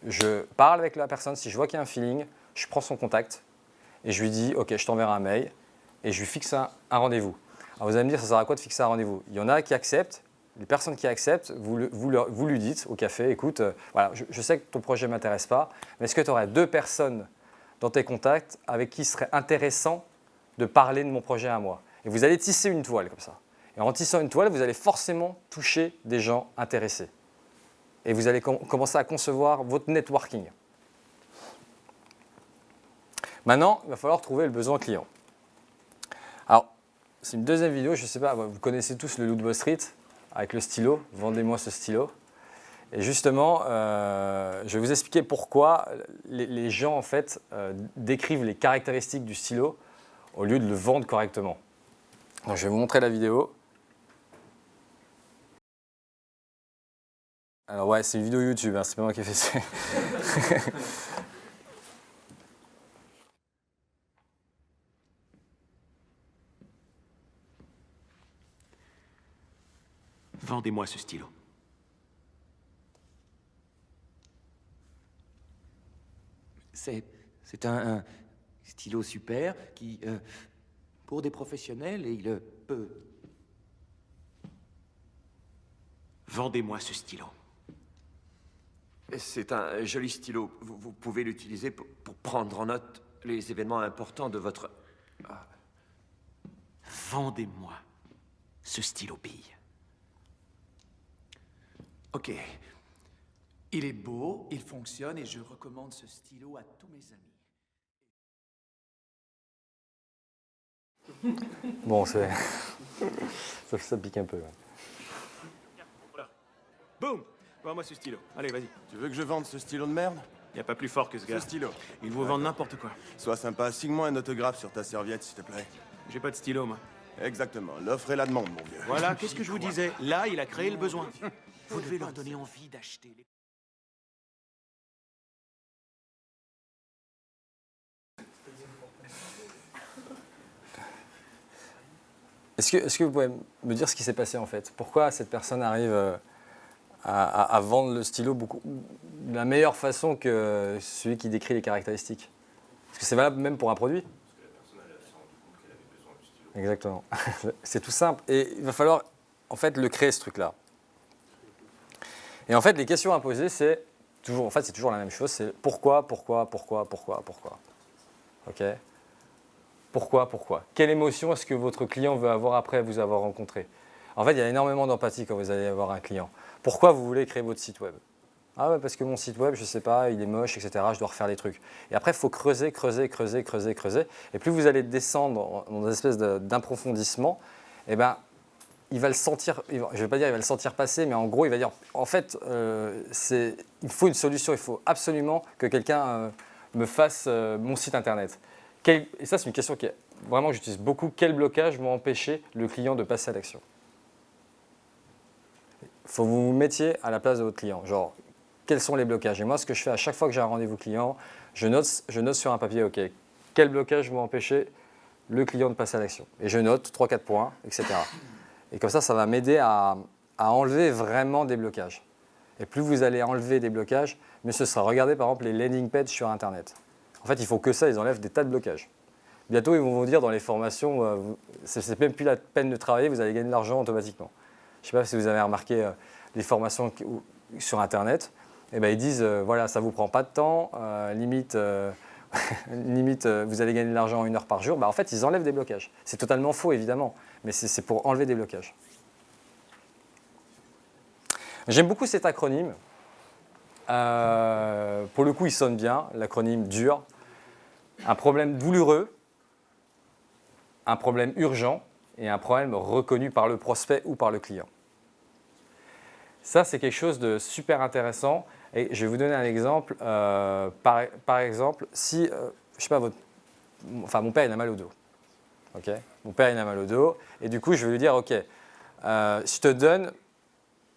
je parle avec la personne. Si je vois qu'il y a un feeling, je prends son contact et je lui dis ok, je t'enverrai un mail et je lui fixe un rendez-vous. Alors, vous allez me dire, ça sert à quoi de fixer un rendez-vous? Il y en a qui acceptent. Les personnes qui acceptent, vous lui dites au café, écoute, voilà, je sais que ton projet ne m'intéresse pas, mais est-ce que tu aurais 2 personnes dans tes contacts avec qui il serait intéressant de parler de mon projet à moi? Et vous allez tisser une toile comme ça. Et en tissant une toile, vous allez forcément toucher des gens intéressés. Et vous allez commencer à concevoir votre networking. Maintenant, il va falloir trouver le besoin client. Alors, c'est une deuxième vidéo, je ne sais pas, vous connaissez tous le Loot Wall Street avec le stylo, vendez-moi ce stylo. Et justement, je vais vous expliquer pourquoi les gens en fait décrivent les caractéristiques du stylo au lieu de le vendre correctement. Donc, je vais vous montrer la vidéo. Alors ouais, c'est une vidéo YouTube, hein, c'est pas moi qui ai fait ça. Vendez-moi ce stylo. C'est un stylo super qui, pour des professionnels, il peut... Vendez-moi ce stylo. C'est un joli stylo. Vous pouvez l'utiliser pour prendre en note les événements importants de votre... Vendez-moi ce stylo bille. Ok. Il est beau, il fonctionne et je recommande ce stylo à tous mes amis. Bon, c'est... ça pique un peu. Ouais. Voilà. Boum! Vends-moi ce stylo. Allez, vas-y. Tu veux que je vende ce stylo de merde? Y a pas plus fort que ce gars. Ce stylo. Il vous vend n'importe quoi. Sois sympa, signe-moi un autographe sur ta serviette, s'il te plaît. J'ai pas de stylo, moi. Exactement, l'offre et la demande, mon vieux. Voilà, qu'est-ce que je vous disais? Là, il a créé le besoin. Vous devez leur donner envie d'acheter les... Est-ce que vous pouvez me dire ce qui s'est passé en fait? Pourquoi cette personne arrive à vendre le stylo de la meilleure façon que celui qui décrit les caractéristiques? Est-ce que c'est valable même pour un produit? Exactement. C'est tout simple. Et il va falloir en fait le créer ce truc-là. Et en fait, les questions à poser, c'est toujours la même chose. C'est pourquoi. Ok? Pourquoi? Quelle émotion est-ce que votre client veut avoir après vous avoir rencontré? En fait, il y a énormément d'empathie quand vous allez avoir un client. Pourquoi vous voulez créer votre site web? Ah ouais, parce que mon site web, je ne sais pas, il est moche, etc. Je dois refaire des trucs. Et après, il faut creuser. Et plus vous allez descendre dans une espèce d'approfondissement, eh ben, il va le sentir, je ne vais pas dire il va le sentir passer, mais en gros, il va dire, en fait, il faut une solution, il faut absolument que quelqu'un me fasse mon site internet. Et ça, c'est une question que j'utilise beaucoup. Quel blocage va empêcher le client de passer à l'action? Il faut que vous vous mettiez à la place de votre client. Genre, quels sont les blocages? Et moi, ce que je fais à chaque fois que j'ai un rendez-vous client, je note sur un papier, OK, quel blocage va empêcher le client de passer à l'action? Et je note 3-4 points, etc. Et comme ça va m'aider à enlever vraiment des blocages. Et plus vous allez enlever des blocages, mieux ce sera. Regardez par exemple les landing pages sur Internet. En fait, il faut que ça, ils enlèvent des tas de blocages. Bientôt, ils vont vous dire dans les formations, c'est même plus la peine de travailler, vous allez gagner de l'argent automatiquement. Je ne sais pas si vous avez remarqué les formations sur Internet. Eh ben, ils disent, voilà, ça ne vous prend pas de temps, limite, vous allez gagner de l'argent en 1 heure par jour. En fait, ils enlèvent des blocages. C'est totalement faux, évidemment, mais c'est pour enlever des blocages. J'aime beaucoup cet acronyme. Pour le coup, il sonne bien, l'acronyme DUR. Un problème douloureux, un problème urgent et un problème reconnu par le prospect ou par le client. Ça, c'est quelque chose de super intéressant. Et je vais vous donner un exemple. Par exemple, si, je sais pas, mon père, il a mal au dos. Okay, mon père, il a mal au dos. Et du coup, je vais lui dire, OK, je te donne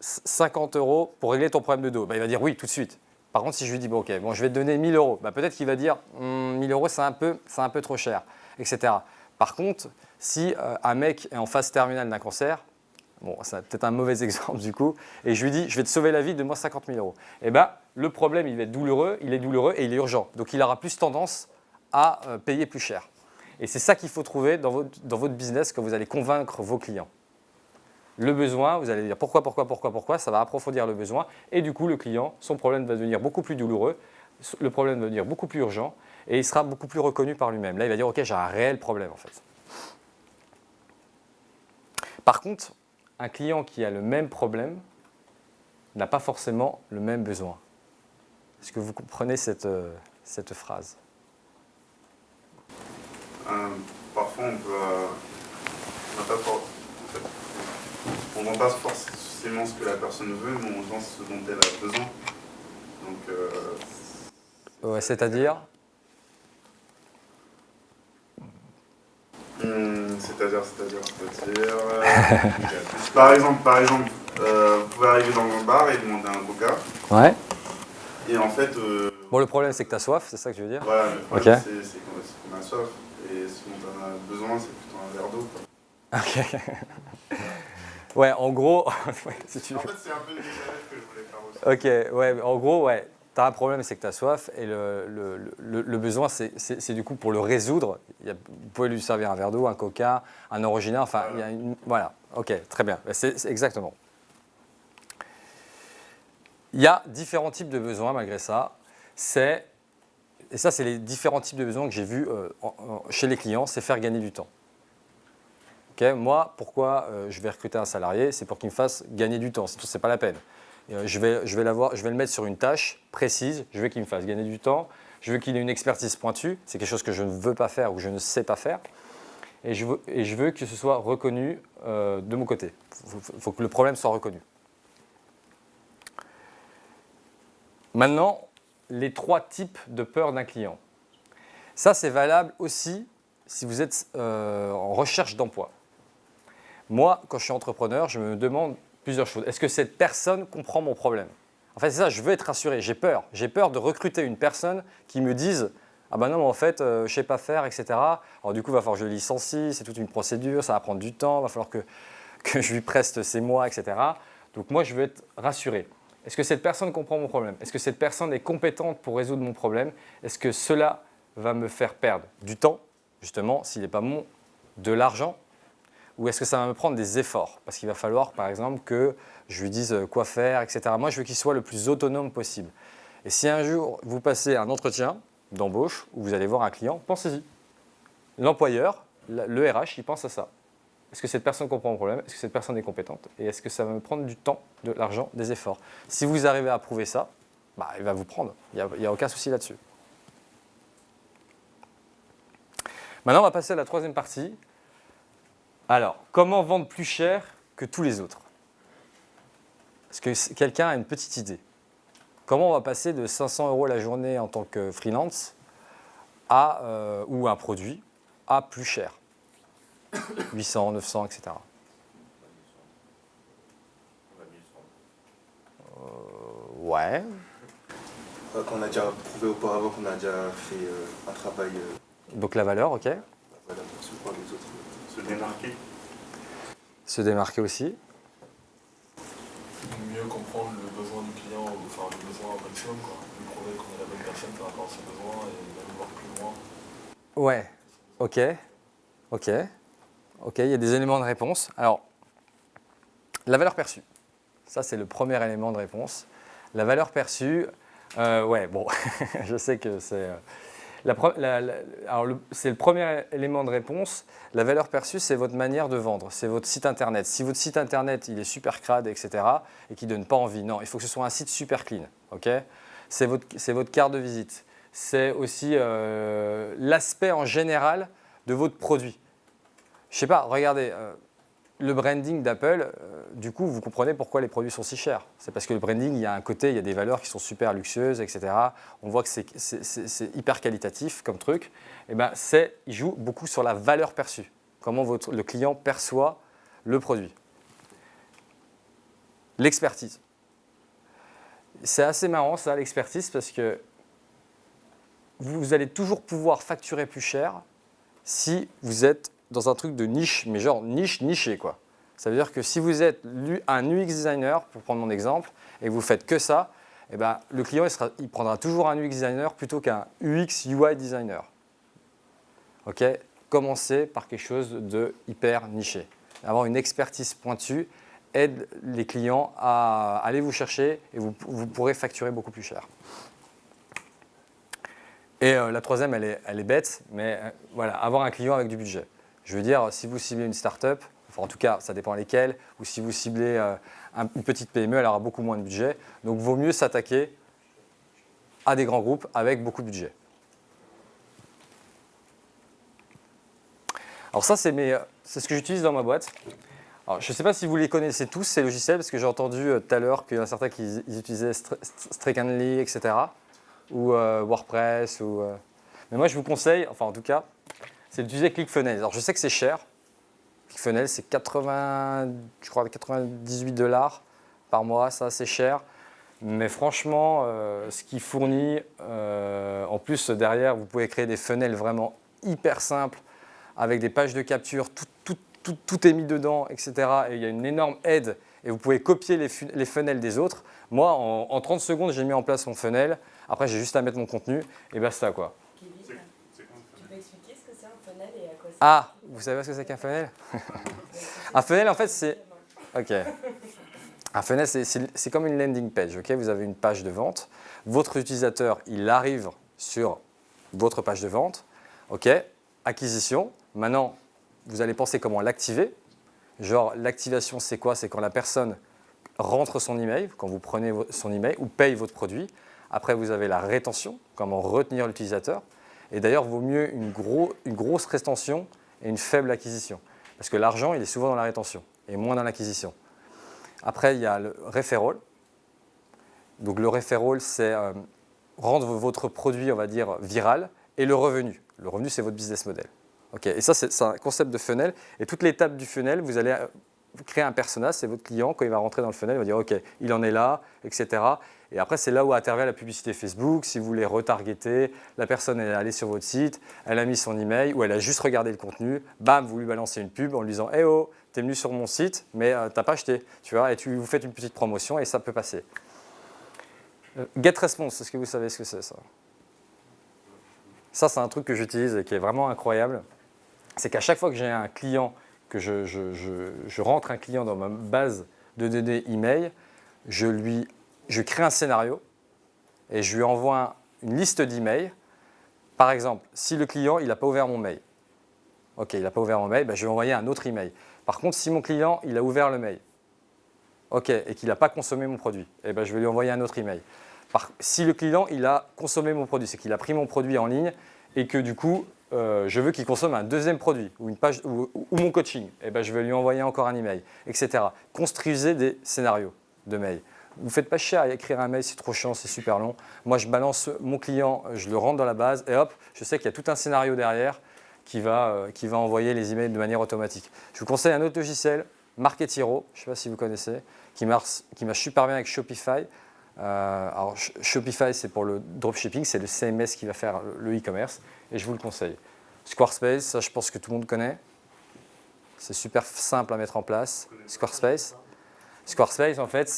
50 € pour régler ton problème de dos. Il va dire oui, tout de suite. Par contre, si je lui dis, bon, OK, je vais te donner 1 000 €, peut-être qu'il va dire 1 000 €, c'est un peu trop cher, etc. Par contre, si un mec est en phase terminale d'un cancer, bon, c'est peut-être un mauvais exemple du coup, et je lui dis, je vais te sauver la vie, donne-moi 50 000 €. Eh bien, le problème, il va être douloureux et il est urgent. Donc, il aura plus tendance à payer plus cher. Et c'est ça qu'il faut trouver dans votre business quand vous allez convaincre vos clients. Le besoin, vous allez dire pourquoi, ça va approfondir le besoin. Et du coup, le client, son problème va devenir beaucoup plus douloureux, le problème va devenir beaucoup plus urgent et il sera beaucoup plus reconnu par lui-même. Là, il va dire, OK, j'ai un réel problème en fait. Par contre, un client qui a le même problème n'a pas forcément le même besoin. Est-ce que vous comprenez cette phrase? Parfois, on ne vend pas forcément ce que la personne veut, mais on vend ce dont elle a besoin. Donc, ouais, c'est-à-dire par exemple, vous pouvez arriver dans un bar et demander un coca. Ouais. Et en fait... bon, le problème, c'est que tu as soif, c'est ça que je veux dire? Voilà, le problème, c'est qu'on a soif. Et ce dont on a besoin, c'est plutôt un verre d'eau. Ok. Ouais, en gros... si tu veux. En fait, c'est un peu le décalage que je voulais faire aussi. Ok, ouais, en gros, ouais. Tu as un problème, c'est que tu as soif, et le besoin, c'est du coup pour le résoudre. Vous pouvez lui servir un verre d'eau, un coca, un orangina, enfin, il y a voilà, ok, très bien, c'est exactement. Il y a différents types de besoins malgré ça. Et ça, c'est les différents types de besoins que j'ai vus chez les clients, c'est faire gagner du temps. Okay, moi, pourquoi je vais recruter un salarié? C'est pour qu'il me fasse gagner du temps, sinon ce n'est pas la peine. Je vais le mettre sur une tâche précise, je veux qu'il me fasse gagner du temps, je veux qu'il ait une expertise pointue, c'est quelque chose que je ne veux pas faire ou que je ne sais pas faire. et je veux que ce soit reconnu de mon côté. Il faut que le problème soit reconnu. Maintenant, les 3 types de peur d'un client. Ça, c'est valable aussi si vous êtes en recherche d'emploi. Moi, quand je suis entrepreneur, je me demande plusieurs choses. Est-ce que cette personne comprend mon problème? En fait, c'est ça, je veux être rassuré, j'ai peur. J'ai peur de recruter une personne qui me dise « Ah ben non, mais en fait, je ne sais pas faire, etc. » Alors du coup, il va falloir que je le licencie, c'est toute une procédure, ça va prendre du temps, il va falloir que je lui preste ses mois, etc. Donc moi, je veux être rassuré. Est-ce que cette personne comprend mon problème? Est-ce que cette personne est compétente pour résoudre mon problème? Est-ce que cela va me faire perdre du temps, justement, s'il n'est pas bon, de l'argent? Ou est-ce que ça va me prendre des efforts? Parce qu'il va falloir, par exemple, que je lui dise quoi faire, etc. Moi, je veux qu'il soit le plus autonome possible. Et si un jour, vous passez un entretien d'embauche où vous allez voir un client, pensez-y. L'employeur, le RH, il pense à ça. Est-ce que cette personne comprend mon problème? Est-ce que cette personne est compétente? Et est-ce que ça va me prendre du temps, de l'argent, des efforts? Si vous arrivez à prouver ça, bah, il va vous prendre. Il n'y a aucun souci là-dessus. Maintenant, on va passer à la 3e partie. Alors, comment vendre plus cher que tous les autres? Est-ce que quelqu'un a une petite idée? Comment on va passer de 500 € la journée en tant que freelance ou un produit à plus cher? 800, 900, etc. Ouais. Qu'on a déjà prouvé auparavant, qu'on a déjà fait un travail. Donc la valeur, ok. La valeur perçue par les autres. Se démarquer. Se démarquer aussi. Mieux comprendre le besoin du client, enfin le besoin au maximum, quoi. Lui prouver qu'on est la bonne personne par rapport à ses besoins et même voir plus loin. Ouais, ok, il y a des éléments de réponse. Alors, la valeur perçue, ça c'est le premier élément de réponse. La valeur perçue, ouais, bon, je sais que c'est... c'est le premier élément de réponse. La valeur perçue, c'est votre manière de vendre, c'est votre site internet. Si votre site internet il est super crade, etc., et qui ne donne pas envie, non, il faut que ce soit un site super clean. Okay, c'est votre carte de visite. C'est aussi l'aspect en général de votre produit. Je ne sais pas, regardez, le branding d'Apple, du coup, vous comprenez pourquoi les produits sont si chers. C'est parce que le branding, il y a un côté, il y a des valeurs qui sont super luxueuses, etc. On voit que c'est hyper qualitatif comme truc. Et ben, il joue beaucoup sur la valeur perçue. Comment le client perçoit le produit. L'expertise. C'est assez marrant ça, l'expertise, parce que vous allez toujours pouvoir facturer plus cher si vous êtes dans un truc de niche, mais genre niché quoi. Ça veut dire que si vous êtes un UX designer, pour prendre mon exemple, et que vous faites que ça, eh ben, le client il prendra toujours un UX designer plutôt qu'un UX UI designer. Ok, commencez par quelque chose de hyper niché. Avoir une expertise pointue aide les clients à aller vous chercher et vous pourrez facturer beaucoup plus cher. Et la 3e, elle est bête, mais voilà, avoir un client avec du budget. Je veux dire, si vous ciblez une start-up, enfin en tout cas, ça dépend lesquelles, ou si vous ciblez une petite PME, elle aura beaucoup moins de budget. Donc, il vaut mieux s'attaquer à des grands groupes avec beaucoup de budget. Alors ça, c'est ce que j'utilise dans ma boîte. Alors, je ne sais pas si vous les connaissez tous, ces logiciels, parce que j'ai entendu tout à l'heure qu'il y en a certains qui utilisaient Streakandly, etc., ou WordPress. Mais moi, je vous conseille, enfin en tout cas, c'est d'utiliser ClickFunnels. Alors, je sais que c'est cher. ClickFunnels, c'est 98 $ par mois, ça, c'est cher. Mais franchement, ce qu'il fournit, en plus, derrière, vous pouvez créer des funnels vraiment hyper simples, avec des pages de capture, tout est mis dedans, etc. Et il y a une énorme aide et vous pouvez copier les funnels des autres. Moi, en 30 secondes, j'ai mis en place mon funnel. Après, j'ai juste à mettre mon contenu et basta quoi. Kevin, tu peux expliquer ce que c'est un funnel et à quoi ça sert? Ah, vous savez ce que c'est qu'un funnel? Un funnel, en fait, c'est... Ok. Un funnel, c'est comme une landing page. Okay, vous avez une page de vente. Votre utilisateur, il arrive sur votre page de vente. Ok, acquisition. Maintenant, vous allez penser comment l'activer. Genre, l'activation, c'est quoi? C'est quand la personne rentre son email, quand vous prenez son email ou paye votre produit. Après, vous avez la rétention, comment retenir l'utilisateur. Et d'ailleurs, il vaut mieux une grosse rétention et une faible acquisition. Parce que l'argent, il est souvent dans la rétention et moins dans l'acquisition. Après, il y a le referral. Donc le referral, c'est rendre votre produit, on va dire, viral, et le revenu. Le revenu, c'est votre business model. Okay. Et ça, c'est un concept de funnel. Et toute l'étape du funnel, vous allez créer un persona, c'est votre client. Quand il va rentrer dans le funnel, il va dire « Ok, il en est là, etc. » Et après, c'est là où intervient la publicité Facebook. Si vous voulez retargeter, la personne est allée sur votre site, elle a mis son email ou elle a juste regardé le contenu, bam, vous lui balancez une pub en lui disant « Eh oh, t'es venu sur mon site, mais t'as pas acheté. » Tu vois, et vous faites une petite promotion et ça peut passer. GetResponse, est-ce que vous savez ce que c'est ça? Ça, c'est un truc que j'utilise et qui est vraiment incroyable. C'est qu'à chaque fois que j'ai un client, que je rentre un client dans ma base de données email, je crée un scénario et je lui envoie une liste d'emails. Par exemple, si le client n'a pas ouvert mon mail, ok, il n'a pas ouvert mon mail, ben je vais envoyer un autre email. Par contre, si mon client il a ouvert le mail, ok, et qu'il n'a pas consommé mon produit, eh ben je vais lui envoyer un autre email. Si le client il a consommé mon produit, c'est qu'il a pris mon produit en ligne et que du coup, je veux qu'il consomme un deuxième produit ou une page ou mon coaching, eh ben, je vais lui envoyer encore un email, etc. Construisez des scénarios de mail. Vous ne faites pas chier à écrire un mail, c'est trop chiant, c'est super long. Moi, je balance mon client, je le rentre dans la base et hop, je sais qu'il y a tout un scénario derrière qui va envoyer les emails de manière automatique. Je vous conseille un autre logiciel, Marketiro, je ne sais pas si vous connaissez, qui marche super bien avec Shopify. Alors, Shopify, c'est pour le dropshipping, c'est le CMS qui va faire le e-commerce et je vous le conseille. Squarespace, ça je pense que tout le monde connaît. C'est super simple à mettre en place. Squarespace, en fait,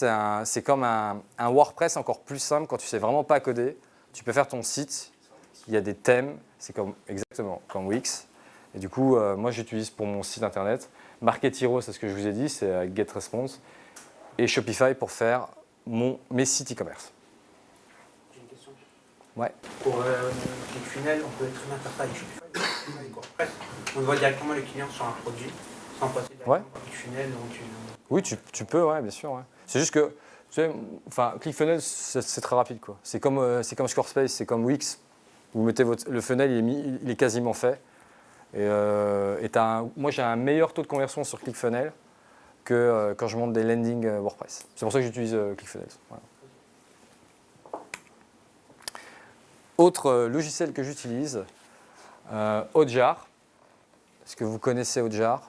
c'est comme un WordPress encore plus simple quand tu ne sais vraiment pas coder. Tu peux faire ton site, il y a des thèmes, c'est exactement comme Wix. Et du coup, moi j'utilise pour mon site internet. Marketiro, c'est ce que je vous ai dit, c'est GetResponse. Et Shopify pour faire mes sites e-commerce. J'ai une question. Ouais. Pour les funnels, on peut très bien faire ça avec Shopify. On voit directement les clients sur un produit sans passer directement par le funnel. Oui, tu peux, ouais, bien sûr. Ouais. C'est juste que, tu sais, ClickFunnels, c'est très rapide, quoi. C'est comme Squarespace, c'est comme Wix. Vous mettez le funnel, il est quasiment fait. Et moi, j'ai un meilleur taux de conversion sur ClickFunnels que quand je monte des landing WordPress. C'est pour ça que j'utilise ClickFunnels. Voilà. Autre logiciel que j'utilise, Hotjar. Est-ce que vous connaissez Hotjar?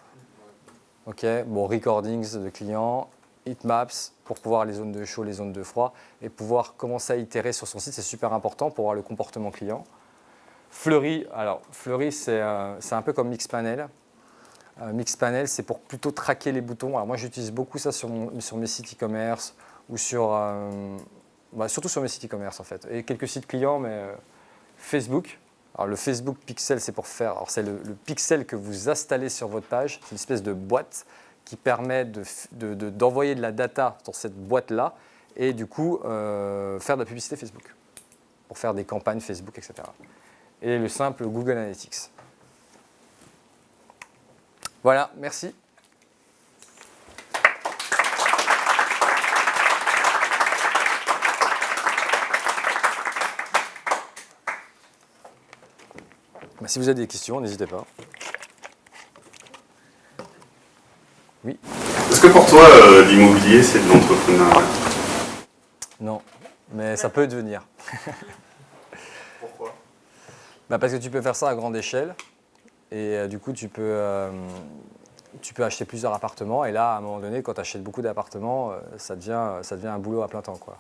Ok, bon, recordings de clients, heatmaps pour pouvoir les zones de chaud, les zones de froid et pouvoir commencer à itérer sur son site, c'est super important pour voir le comportement client. Flurry, alors Flurry c'est un peu comme Mixpanel. Mixpanel, c'est pour plutôt traquer les boutons. Alors moi, j'utilise beaucoup ça sur mes sites e-commerce ou surtout sur mes sites e-commerce en fait. Et quelques sites clients, mais Facebook. Alors le Facebook Pixel, c'est pour faire. Alors c'est le pixel que vous installez sur votre page. C'est une espèce de boîte qui permet d'envoyer de la data dans cette boîte-là et du coup faire de la publicité Facebook pour faire des campagnes Facebook, etc. Et le simple Google Analytics. Voilà, merci. Si vous avez des questions, n'hésitez pas. Oui. Est-ce que pour toi, l'immobilier, c'est de l'entrepreneuriat? Non, mais ça peut devenir. Pourquoi? Parce que tu peux faire ça à grande échelle. Et du coup, tu peux acheter plusieurs appartements. Et là, à un moment donné, quand tu achètes beaucoup d'appartements, ça devient un boulot à plein temps, quoi.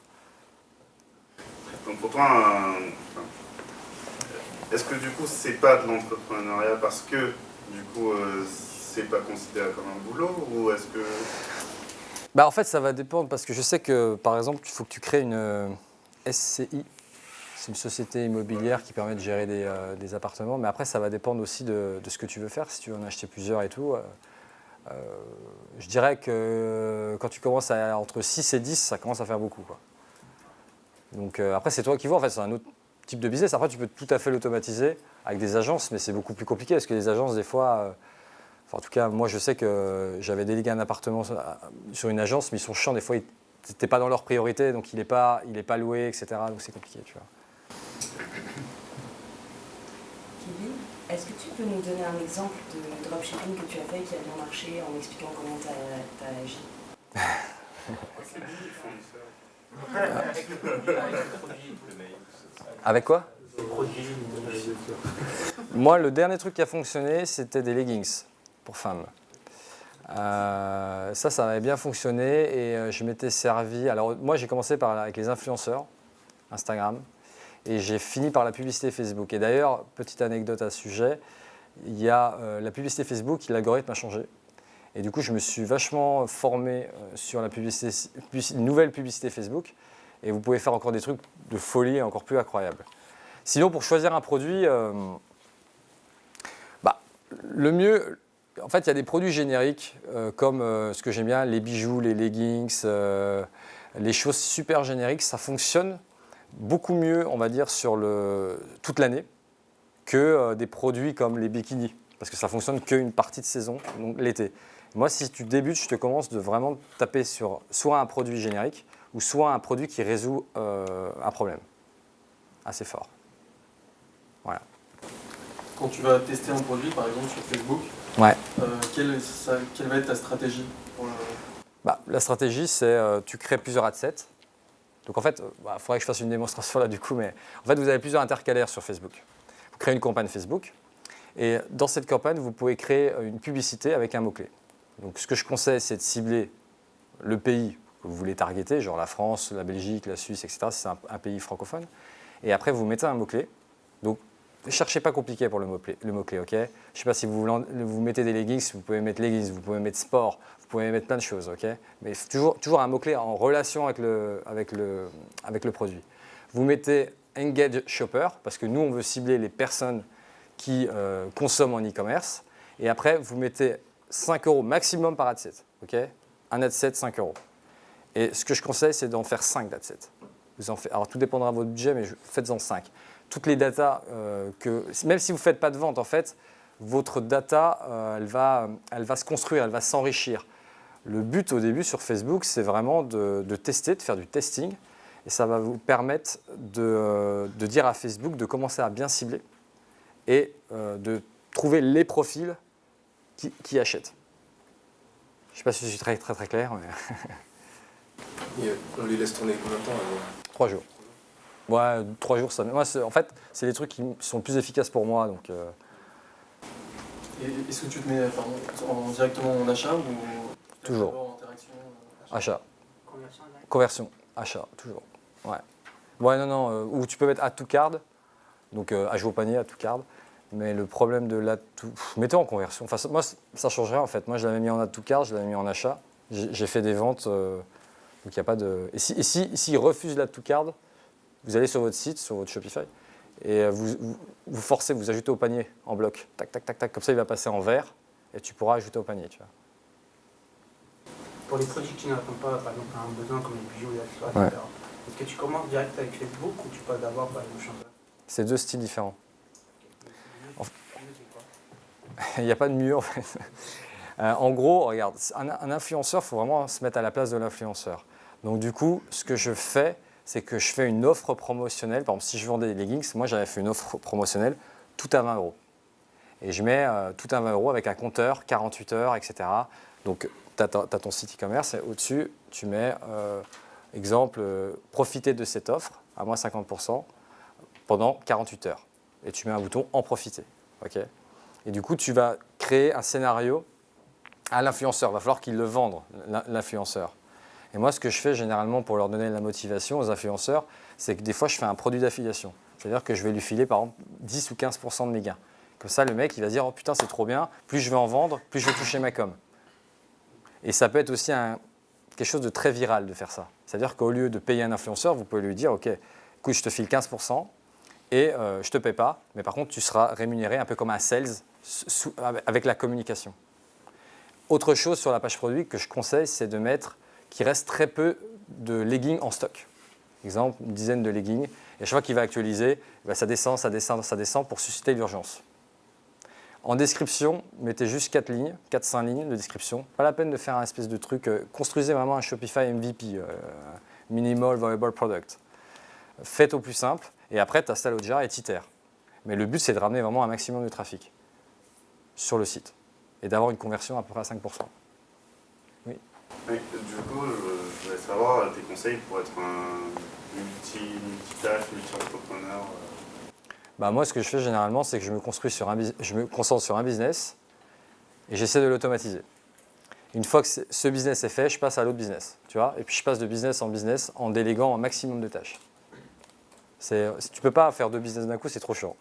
Donc pour toi, est-ce que du coup, c'est pas de l'entrepreneuriat parce que du coup, c'est pas considéré comme un boulot ou est-ce que... En fait, ça va dépendre parce que je sais que, par exemple, il faut que tu crées une SCI. C'est une société immobilière qui permet de gérer des appartements. Mais après, ça va dépendre aussi de ce que tu veux faire. Si tu veux en acheter plusieurs et tout, je dirais que quand tu commences entre 6 et 10, ça commence à faire beaucoup, quoi. Donc après, c'est toi qui vois. En fait, c'est un autre type de business. Après, tu peux tout à fait l'automatiser avec des agences, mais c'est beaucoup plus compliqué parce que les agences, des fois... en tout cas, moi, je sais que j'avais délégué un appartement sur une agence, mais ils sont chiants. Des fois, c'était pas dans leur priorité, donc il est pas loué, etc. Donc c'est compliqué, tu vois. Kevin, Est-ce que tu peux nous donner un exemple de dropshipping que tu as fait qui a bien marché en expliquant comment tu as agi? Avec quoi? Moi, le dernier truc qui a fonctionné, c'était des leggings pour femmes. Ça avait bien fonctionné et je m'étais servi. Alors, moi, j'ai commencé avec les influenceurs, Instagram, et j'ai fini par la publicité Facebook. Et d'ailleurs, petite anecdote à ce sujet, il y a la publicité Facebook, l'algorithme a changé. Et du coup, je me suis vachement formé sur la nouvelle publicité Facebook. Et vous pouvez faire encore des trucs de folie encore plus incroyables. Sinon, pour choisir un produit, le mieux, en fait, il y a des produits génériques comme ce que j'aime bien, les bijoux, les leggings, les choses super génériques. Ça fonctionne beaucoup mieux, on va dire, sur toute l'année que des produits comme les bikinis. Parce que ça fonctionne qu'une partie de saison, donc l'été. Moi, si tu débutes, je te commence de vraiment taper sur soit un produit générique ou soit un produit qui résout un problème assez fort. Voilà. Quand tu vas tester un produit, par exemple sur Facebook, ouais. Quelle va être ta stratégie pour la stratégie, c'est tu crées plusieurs adsets. Donc en fait, faudrait que je fasse une démonstration là du coup, mais en fait, vous avez plusieurs intercalaires sur Facebook. Vous créez une campagne Facebook et dans cette campagne, vous pouvez créer une publicité avec un mot-clé. Donc ce que je conseille, c'est de cibler le pays que vous voulez targeter, genre la France, la Belgique, la Suisse, etc. Si c'est un pays francophone. Et après, vous mettez un mot-clé. Donc, ne cherchez pas compliqué pour le mot-clé, ok? Je ne sais pas si vous mettez des leggings, vous pouvez mettre leggings, vous pouvez mettre sport, vous pouvez mettre plein de choses, ok? Mais toujours un mot-clé en relation avec le produit. Vous mettez Engage Shopper, parce que nous, on veut cibler les personnes qui consomment en e-commerce. Et après, vous mettez 5 € maximum par adset, ok? Un adset, 5 €. Et ce que je conseille, c'est d'en faire 5 d'adsets. Alors, tout dépendra de votre budget, mais faites-en 5. Toutes les datas, même si vous ne faites pas de vente, en fait, votre data, elle va se construire, elle va s'enrichir. Le but au début sur Facebook, c'est vraiment de tester, de faire du testing. Et ça va vous permettre de dire à Facebook de commencer à bien cibler et de trouver les profils qui achètent. Je ne sais pas si je suis très clair. Mais... Et on les laisse tourner combien de temps? 3 jours. Ouais, 3 jours, ça. Moi, en fait, c'est les trucs qui sont le plus efficaces pour moi. Donc, Et est-ce que tu te mets directement en achat ou toujours en interaction, achat. Conversion, achat, toujours. Ouais. Ouais, non. Ou tu peux mettre add to cart, donc ajout au panier, add to cart. Mais le problème de l'add to... Mettez en conversion. Enfin, moi, ça change rien en fait. Moi, je l'avais mis en add to cart, je l'avais mis en achat. J'ai fait des ventes, donc il n'y a pas de... Et s'ils refusent l'add to cart, vous allez sur votre site, sur votre Shopify, et vous forcez, vous ajoutez au panier en bloc. Tac, tac, tac, tac. Comme ça, il va passer en vert et tu pourras ajouter au panier. Tu vois. Pour les produits qui ne répondent pas, par exemple, à un besoin comme les bijoux, etc. Ouais. Est-ce que tu commences direct avec Facebook ou tu passes d'abord par le champ? C'est 2 styles différents. Il n'y a pas de mieux en fait. En gros, regarde, un influenceur, il faut vraiment se mettre à la place de l'influenceur. Donc du coup, ce que je fais, c'est que je fais une offre promotionnelle. Par exemple, si je vendais des leggings, moi j'avais fait une offre promotionnelle, tout à 20 €. Et je mets tout à 20 € avec un compteur, 48 heures, etc. Donc tu as ton site e-commerce et au-dessus, tu mets, exemple, profiter de cette offre à moins 50% pendant 48 heures. Et tu mets un bouton en profiter. Okay. Et du coup, tu vas créer un scénario à l'influenceur. Il va falloir qu'il le vende, l'influenceur. Et moi, ce que je fais généralement pour leur donner la motivation aux influenceurs, c'est que des fois, je fais un produit d'affiliation. C'est-à-dire que je vais lui filer, par exemple, 10 ou 15% de mes gains. Comme ça, le mec, il va se dire « Oh putain, c'est trop bien, plus je vais en vendre, plus je vais toucher ma com. » Et ça peut être aussi quelque chose de très viral de faire ça. C'est-à-dire qu'au lieu de payer un influenceur, vous pouvez lui dire « Ok, écoute, je te file 15% et je ne te paie pas, mais par contre, tu seras rémunéré un peu comme un sales avec la communication. » Autre chose sur la page produit que je conseille, c'est de mettre qu'il reste très peu de leggings en stock. Exemple, une dizaine de leggings. Et à chaque fois qu'il va actualiser, ça descend pour susciter l'urgence. En description, mettez juste 4-5 lignes de description. Pas la peine de faire un espèce de truc. Construisez vraiment un Shopify MVP, Minimal Viable Product. Faites au plus simple. Et après, tu installes Hotjar et t'itères. Mais le but, c'est de ramener vraiment un maximum de trafic sur le site et d'avoir une conversion à peu près à 5%. Oui. Oui, du coup, je voulais savoir tes conseils pour être un multitâche, multi-entrepreneur. Bah, moi, ce que je fais généralement, c'est que je me concentre sur un business et j'essaie de l'automatiser. Une fois que ce business est fait, je passe à l'autre business, tu vois, et puis je passe de business en déléguant un maximum de tâches. Tu ne peux pas faire 2 business d'un coup, c'est trop chiant.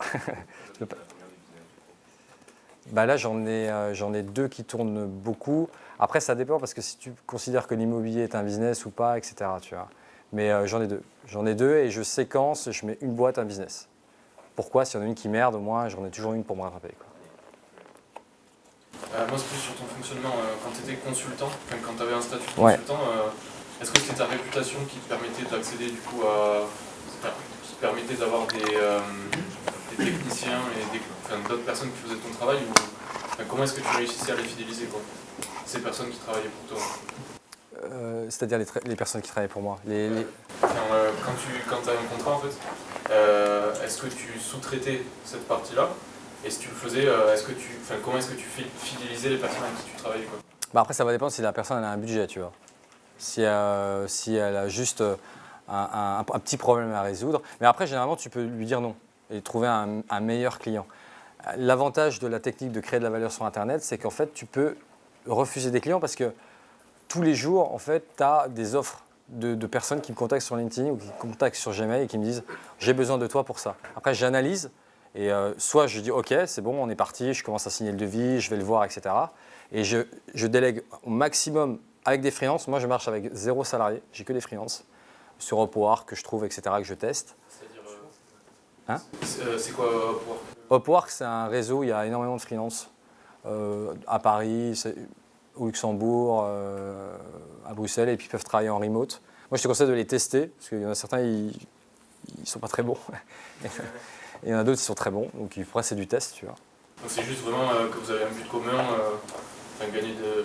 Bah là, j'en ai 2 qui tournent beaucoup. Après, ça dépend parce que si tu considères que l'immobilier est un business ou pas, etc. Tu vois. Mais j'en ai 2. J'en ai 2 et je séquence, je mets une boîte, un business. Pourquoi? S'il y en a une qui merde, au moins, j'en ai toujours une pour me rattraper, quoi. Moi, c'est plus sur ton fonctionnement. Quand tu étais consultant, quand tu avais un statut de consultant, est-ce que c'était ta réputation qui te permettait d'accéder du coup à. qui te permettait d'avoir des techniciens et d'autres personnes qui faisaient ton travail ou, comment est-ce que tu réussissais à les fidéliser, quoi, ces personnes qui travaillaient pour toi? C'est-à-dire les personnes qui travaillaient pour moi. Quand tu as un contrat, en fait, est-ce que tu sous-traitais cette partie-là? Et si tu le faisais, comment est-ce que tu fidélisais les personnes avec qui tu travaillais, quoi? Bah après, ça va dépendre si la personne elle a un budget, tu vois. Si elle a juste un petit problème à résoudre. Mais après, généralement, tu peux lui dire non et trouver un meilleur client. L'avantage de la technique de créer de la valeur sur Internet, c'est qu'en fait, tu peux refuser des clients parce que tous les jours, en fait, tu as des offres de personnes qui me contactent sur LinkedIn ou qui me contactent sur Gmail et qui me disent « j'ai besoin de toi pour ça ». Après, j'analyse et soit je dis « ok, c'est bon, on est parti, je commence à signer le devis, je vais le voir, etc. » Et je délègue au maximum avec des freelances. Moi, je marche avec 0 salarié, j'ai que des freelances sur Upwork que je trouve, etc., que je teste. C'est quoi Upwork? Upwork, c'est un réseau où il y a énormément de freelances à Paris, au Luxembourg, à Bruxelles, et puis ils peuvent travailler en remote. Moi, je te conseille de les tester, parce qu'il y en a certains, ils ne sont pas très bons. Et il y en a d'autres qui sont très bons, donc après, c'est du test, tu vois. Donc c'est juste vraiment que vous avez un but commun, gagner de...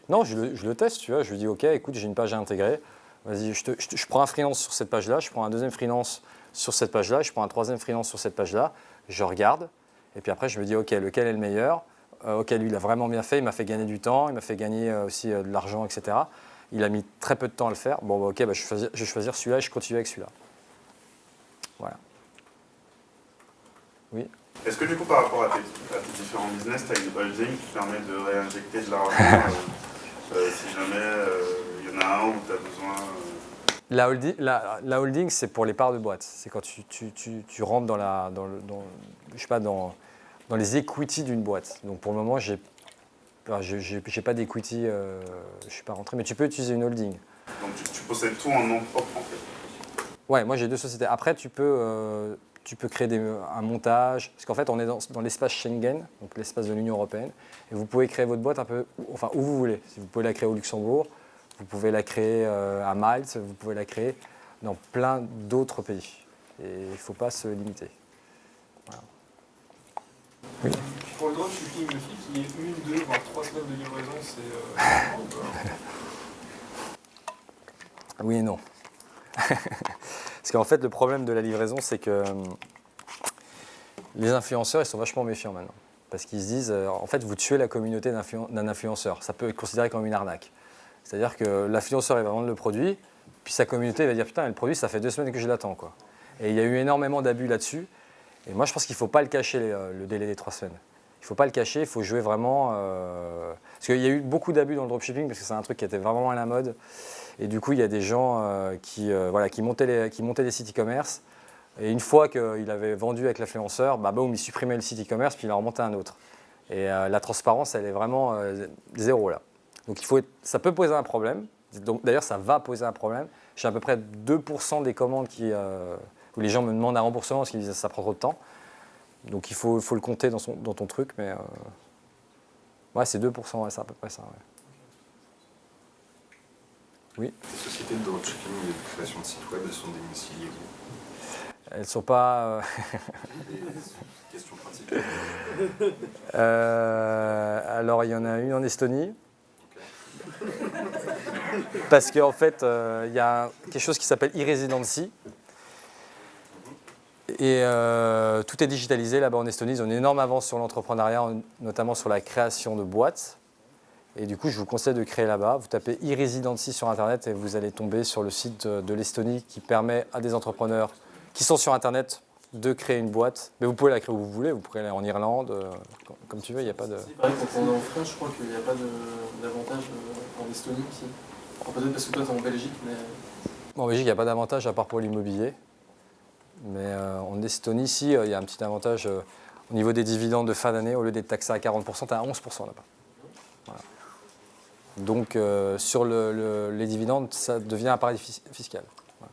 Non, je le teste, tu vois. Je lui dis, ok, écoute, j'ai une page à intégrer. Vas-y, je prends un freelance sur cette page-là, je prends un deuxième freelance sur cette page-là, je prends un troisième freelance sur cette page-là, je regarde, et puis après, je me dis, ok, lequel est le meilleur? Ok, lui, il a vraiment bien fait, il m'a fait gagner du temps, il m'a fait gagner aussi de l'argent, etc. Il a mis très peu de temps à le faire. Bon, bah, ok, bah, je vais choisir celui-là et je continue avec celui-là. Voilà. Oui. Est-ce que du coup, par rapport à tes différents business, tu as une holding qui permet de réinjecter de l'argent si jamais il y en a un où tu as besoin La holding, c'est pour les parts de boîte. C'est quand tu rentres dans les equity d'une boîte. Donc pour le moment, j'ai pas d'equity, je ne suis pas rentré, mais tu peux utiliser une holding. Donc tu possèdes tout en nom propre en fait? Ouais, moi j'ai 2 sociétés. Après, tu peux créer un montage, parce qu'en fait, on est dans l'espace Schengen, donc l'espace de l'Union européenne, et vous pouvez créer votre boîte un peu, enfin où vous voulez. Si vous pouvez la créer au Luxembourg, vous pouvez la créer à Malte, vous pouvez la créer dans plein d'autres pays. Et il ne faut pas se limiter. Voilà. Oui. Pour le dropshipping aussi, qu'il y ait 1, 2, voire 3 semaines de livraison, c'est... Oui et non. Parce qu'en fait, le problème de la livraison, c'est que les influenceurs, ils sont vachement méfiants maintenant. Parce qu'ils se disent, en fait, vous tuez la communauté d'un influenceur. Ça peut être considéré comme une arnaque. C'est-à-dire que l'influenceur, il va vendre le produit, puis sa communauté va dire, putain, le produit, ça fait 2 semaines que je l'attends, quoi. Et il y a eu énormément d'abus là-dessus. Et moi, je pense qu'il ne faut pas le cacher, le délai des 3 semaines. Il ne faut pas le cacher, il faut jouer vraiment... Parce qu'il y a eu beaucoup d'abus dans le dropshipping, parce que c'est un truc qui était vraiment à la mode. Et du coup, il y a des gens qui montaient des sites e-commerce. Et une fois qu'il avait vendu avec l'influenceur, boum, il supprimait le site e-commerce, puis il en remontait un autre. Et la transparence, elle est vraiment 0 là. Donc ça peut poser un problème. D'ailleurs, ça va poser un problème. J'ai à peu près 2% des commandes où les gens me demandent un remboursement parce qu'ils disent que ça prend trop de temps. Donc il faut le compter dans ton truc. Mais ouais, c'est 2%, ouais, c'est à peu près ça. Ouais. Oui. Les sociétés de dropshipping et de création de sites web, elles sont domiciliées où? Elles ne sont pas... Question pratique. Alors, il y en a une en Estonie. Parce qu'en fait, il y a quelque chose qui s'appelle e-residency. Et tout est digitalisé là-bas en Estonie. Ils ont une énorme avance sur l'entrepreneuriat, notamment sur la création de boîtes. Et du coup, je vous conseille de créer là-bas. Vous tapez e-residency sur Internet et vous allez tomber sur le site de l'Estonie qui permet à des entrepreneurs qui sont sur Internet de créer une boîte. Mais vous pouvez la créer où vous voulez. Vous pourrez aller en Irlande, comme tu veux. Il n'y a pas de... Si, pareil, quand on est en France, je crois qu'il n'y a pas d'avantage en Estonie. Si. Enfin, peut-être parce que toi, tu es en Belgique, mais... En Belgique, il n'y a pas d'avantage à part pour l'immobilier. Mais en Estonie, ici, il y a un petit avantage au niveau des dividendes de fin d'année. Au lieu d'être taxé à 40%, tu es à 11% là-bas. Voilà. Donc, sur les dividendes, ça devient un paradis fiscal. Voilà.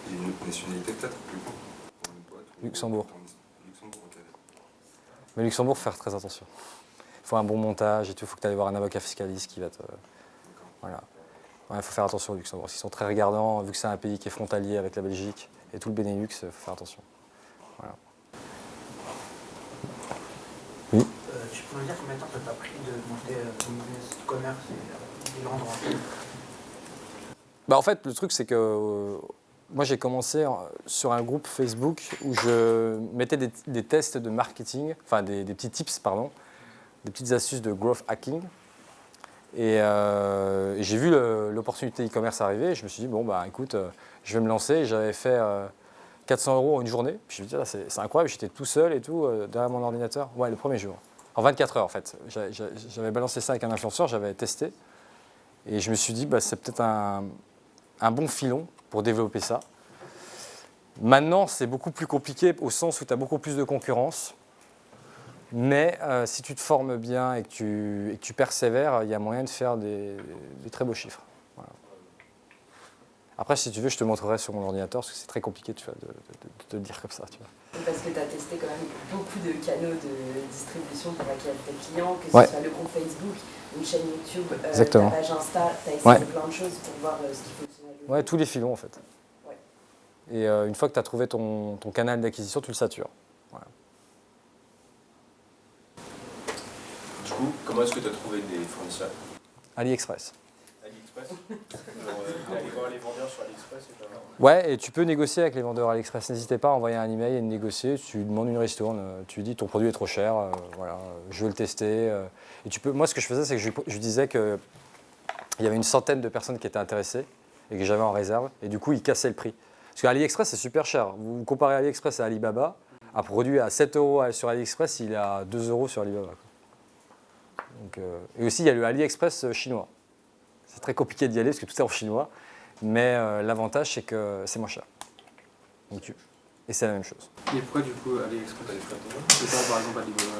Et une autre nationalité peut-être plus pour une boîte, Luxembourg. Luxembourg, ok. Mais Luxembourg, faut faire très attention. Il faut un bon montage et tout. Il faut que tu ailles voir un avocat fiscaliste qui va te... Voilà. Il faut faire attention au Luxembourg. Ils sont très regardants, vu que c'est un pays qui est frontalier avec la Belgique et tout le Benelux, il faut faire attention. Voilà. Oui. Tu peux me dire combien de temps ça t'a pris de monter ton business de commerce et l'endroit? En fait, le truc, c'est que moi, j'ai commencé sur un groupe Facebook où je mettais des tests de marketing, enfin des petits tips, pardon, des petites astuces de growth hacking. Et j'ai vu l'opportunité e-commerce arriver et je me suis dit, bon, bah écoute, je vais me lancer. J'avais fait 400 € en une journée. Puis je me suis dit, c'est incroyable, j'étais tout seul et tout, derrière mon ordinateur. Ouais, le premier jour. En 24 heures, en fait. J'avais balancé ça avec un influenceur, j'avais testé. Et je me suis dit, bah, c'est peut-être un bon filon pour développer ça. Maintenant, c'est beaucoup plus compliqué au sens où tu as beaucoup plus de concurrence. Mais si tu te formes bien et que tu persévères, il y a moyen de faire des très beaux chiffres. Voilà. Après, si tu veux, je te montrerai sur mon ordinateur, parce que c'est très compliqué de te le dire comme ça. Tu vois. Parce que tu as testé quand même beaucoup de canaux de distribution pour acquérir tes clients, que ce soit le groupe Facebook, une chaîne YouTube, ta page Insta, tu as essayé plein de choses pour voir ce qui fonctionne. Ouais, tous les filons en fait. Ouais. Et une fois que tu as trouvé ton canal d'acquisition, tu le satures. Voilà. Du coup, comment est-ce que tu as trouvé des fournisseurs? AliExpress. AliExpress aller voir les vendeurs sur AliExpress et pas... Ouais, et tu peux négocier avec les vendeurs AliExpress. N'hésitez pas à envoyer un email et de négocier. Tu demandes une ristourne, tu dis ton produit est trop cher, voilà, je veux le tester. Et tu peux. Moi, ce que je faisais, c'est que je disais qu'il y avait une centaine de personnes qui étaient intéressées et que j'avais en réserve. Et du coup, ils cassaient le prix. Parce qu'AliExpress, c'est super cher. Vous comparez AliExpress à Alibaba, un produit à 7 € sur AliExpress, il est à 2 € sur Alibaba. Donc, et aussi, il y a le AliExpress chinois. C'est très compliqué d'y aller parce que tout est en chinois. Mais l'avantage, c'est que c'est moins cher. Donc, et c'est la même chose. Et pourquoi du coup AliExpress c'est pas par exemple Alibaba?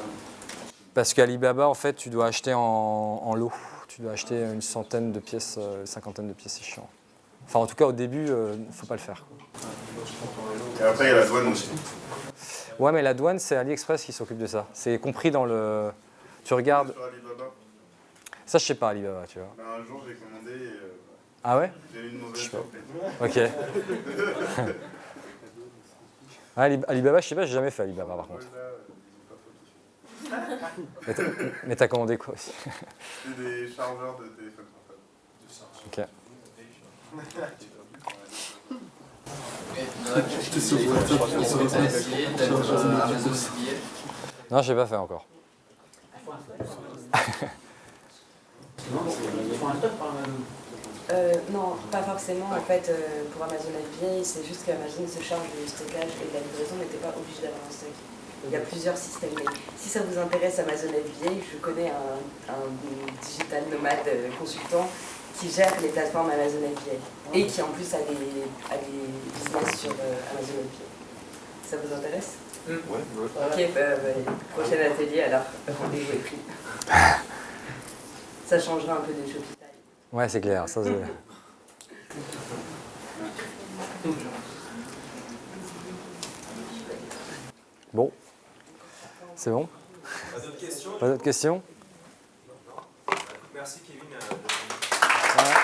Parce qu'Alibaba, en fait, tu dois acheter en lot. Tu dois acheter une centaine de pièces, une cinquantaine de pièces, c'est chiant. Enfin, en tout cas, au début, il ne faut pas le faire. Et après, il y a la douane aussi. Ouais, mais la douane, c'est AliExpress qui s'occupe de ça. C'est compris dans le... Tu regardes... Sur Alibaba. Ça, je sais pas, Alibaba, tu vois. Ben, un jour, j'ai commandé et... Ah ouais? J'ai eu une mauvaise surprise. Ok. Alibaba, je sais pas, j'ai jamais fait Alibaba par contre. Mais t'as commandé quoi aussi? C'est des chargeurs de téléphone portable. Ok. Non, j'ai pas fait encore. Non, pas forcément. En fait, pour Amazon FBA, c'est juste qu'Amazon se charge du stockage et de la livraison, mais t'es pas obligé d'avoir un stock. Il y a plusieurs systèmes. Mais si ça vous intéresse, Amazon FBA, je connais un digital nomade consultant qui gère les plateformes Amazon FBA et qui en plus a des business sur Amazon FBA. Ça vous intéresse? Ouais. Ok, prochain atelier, alors rendez-vous est pris. Ça changera un peu de Shopify. Ouais, c'est clair. Ça, bon. C'est bon? Pas d'autres questions? Pas d'autres questions? Merci Kevin. Ouais.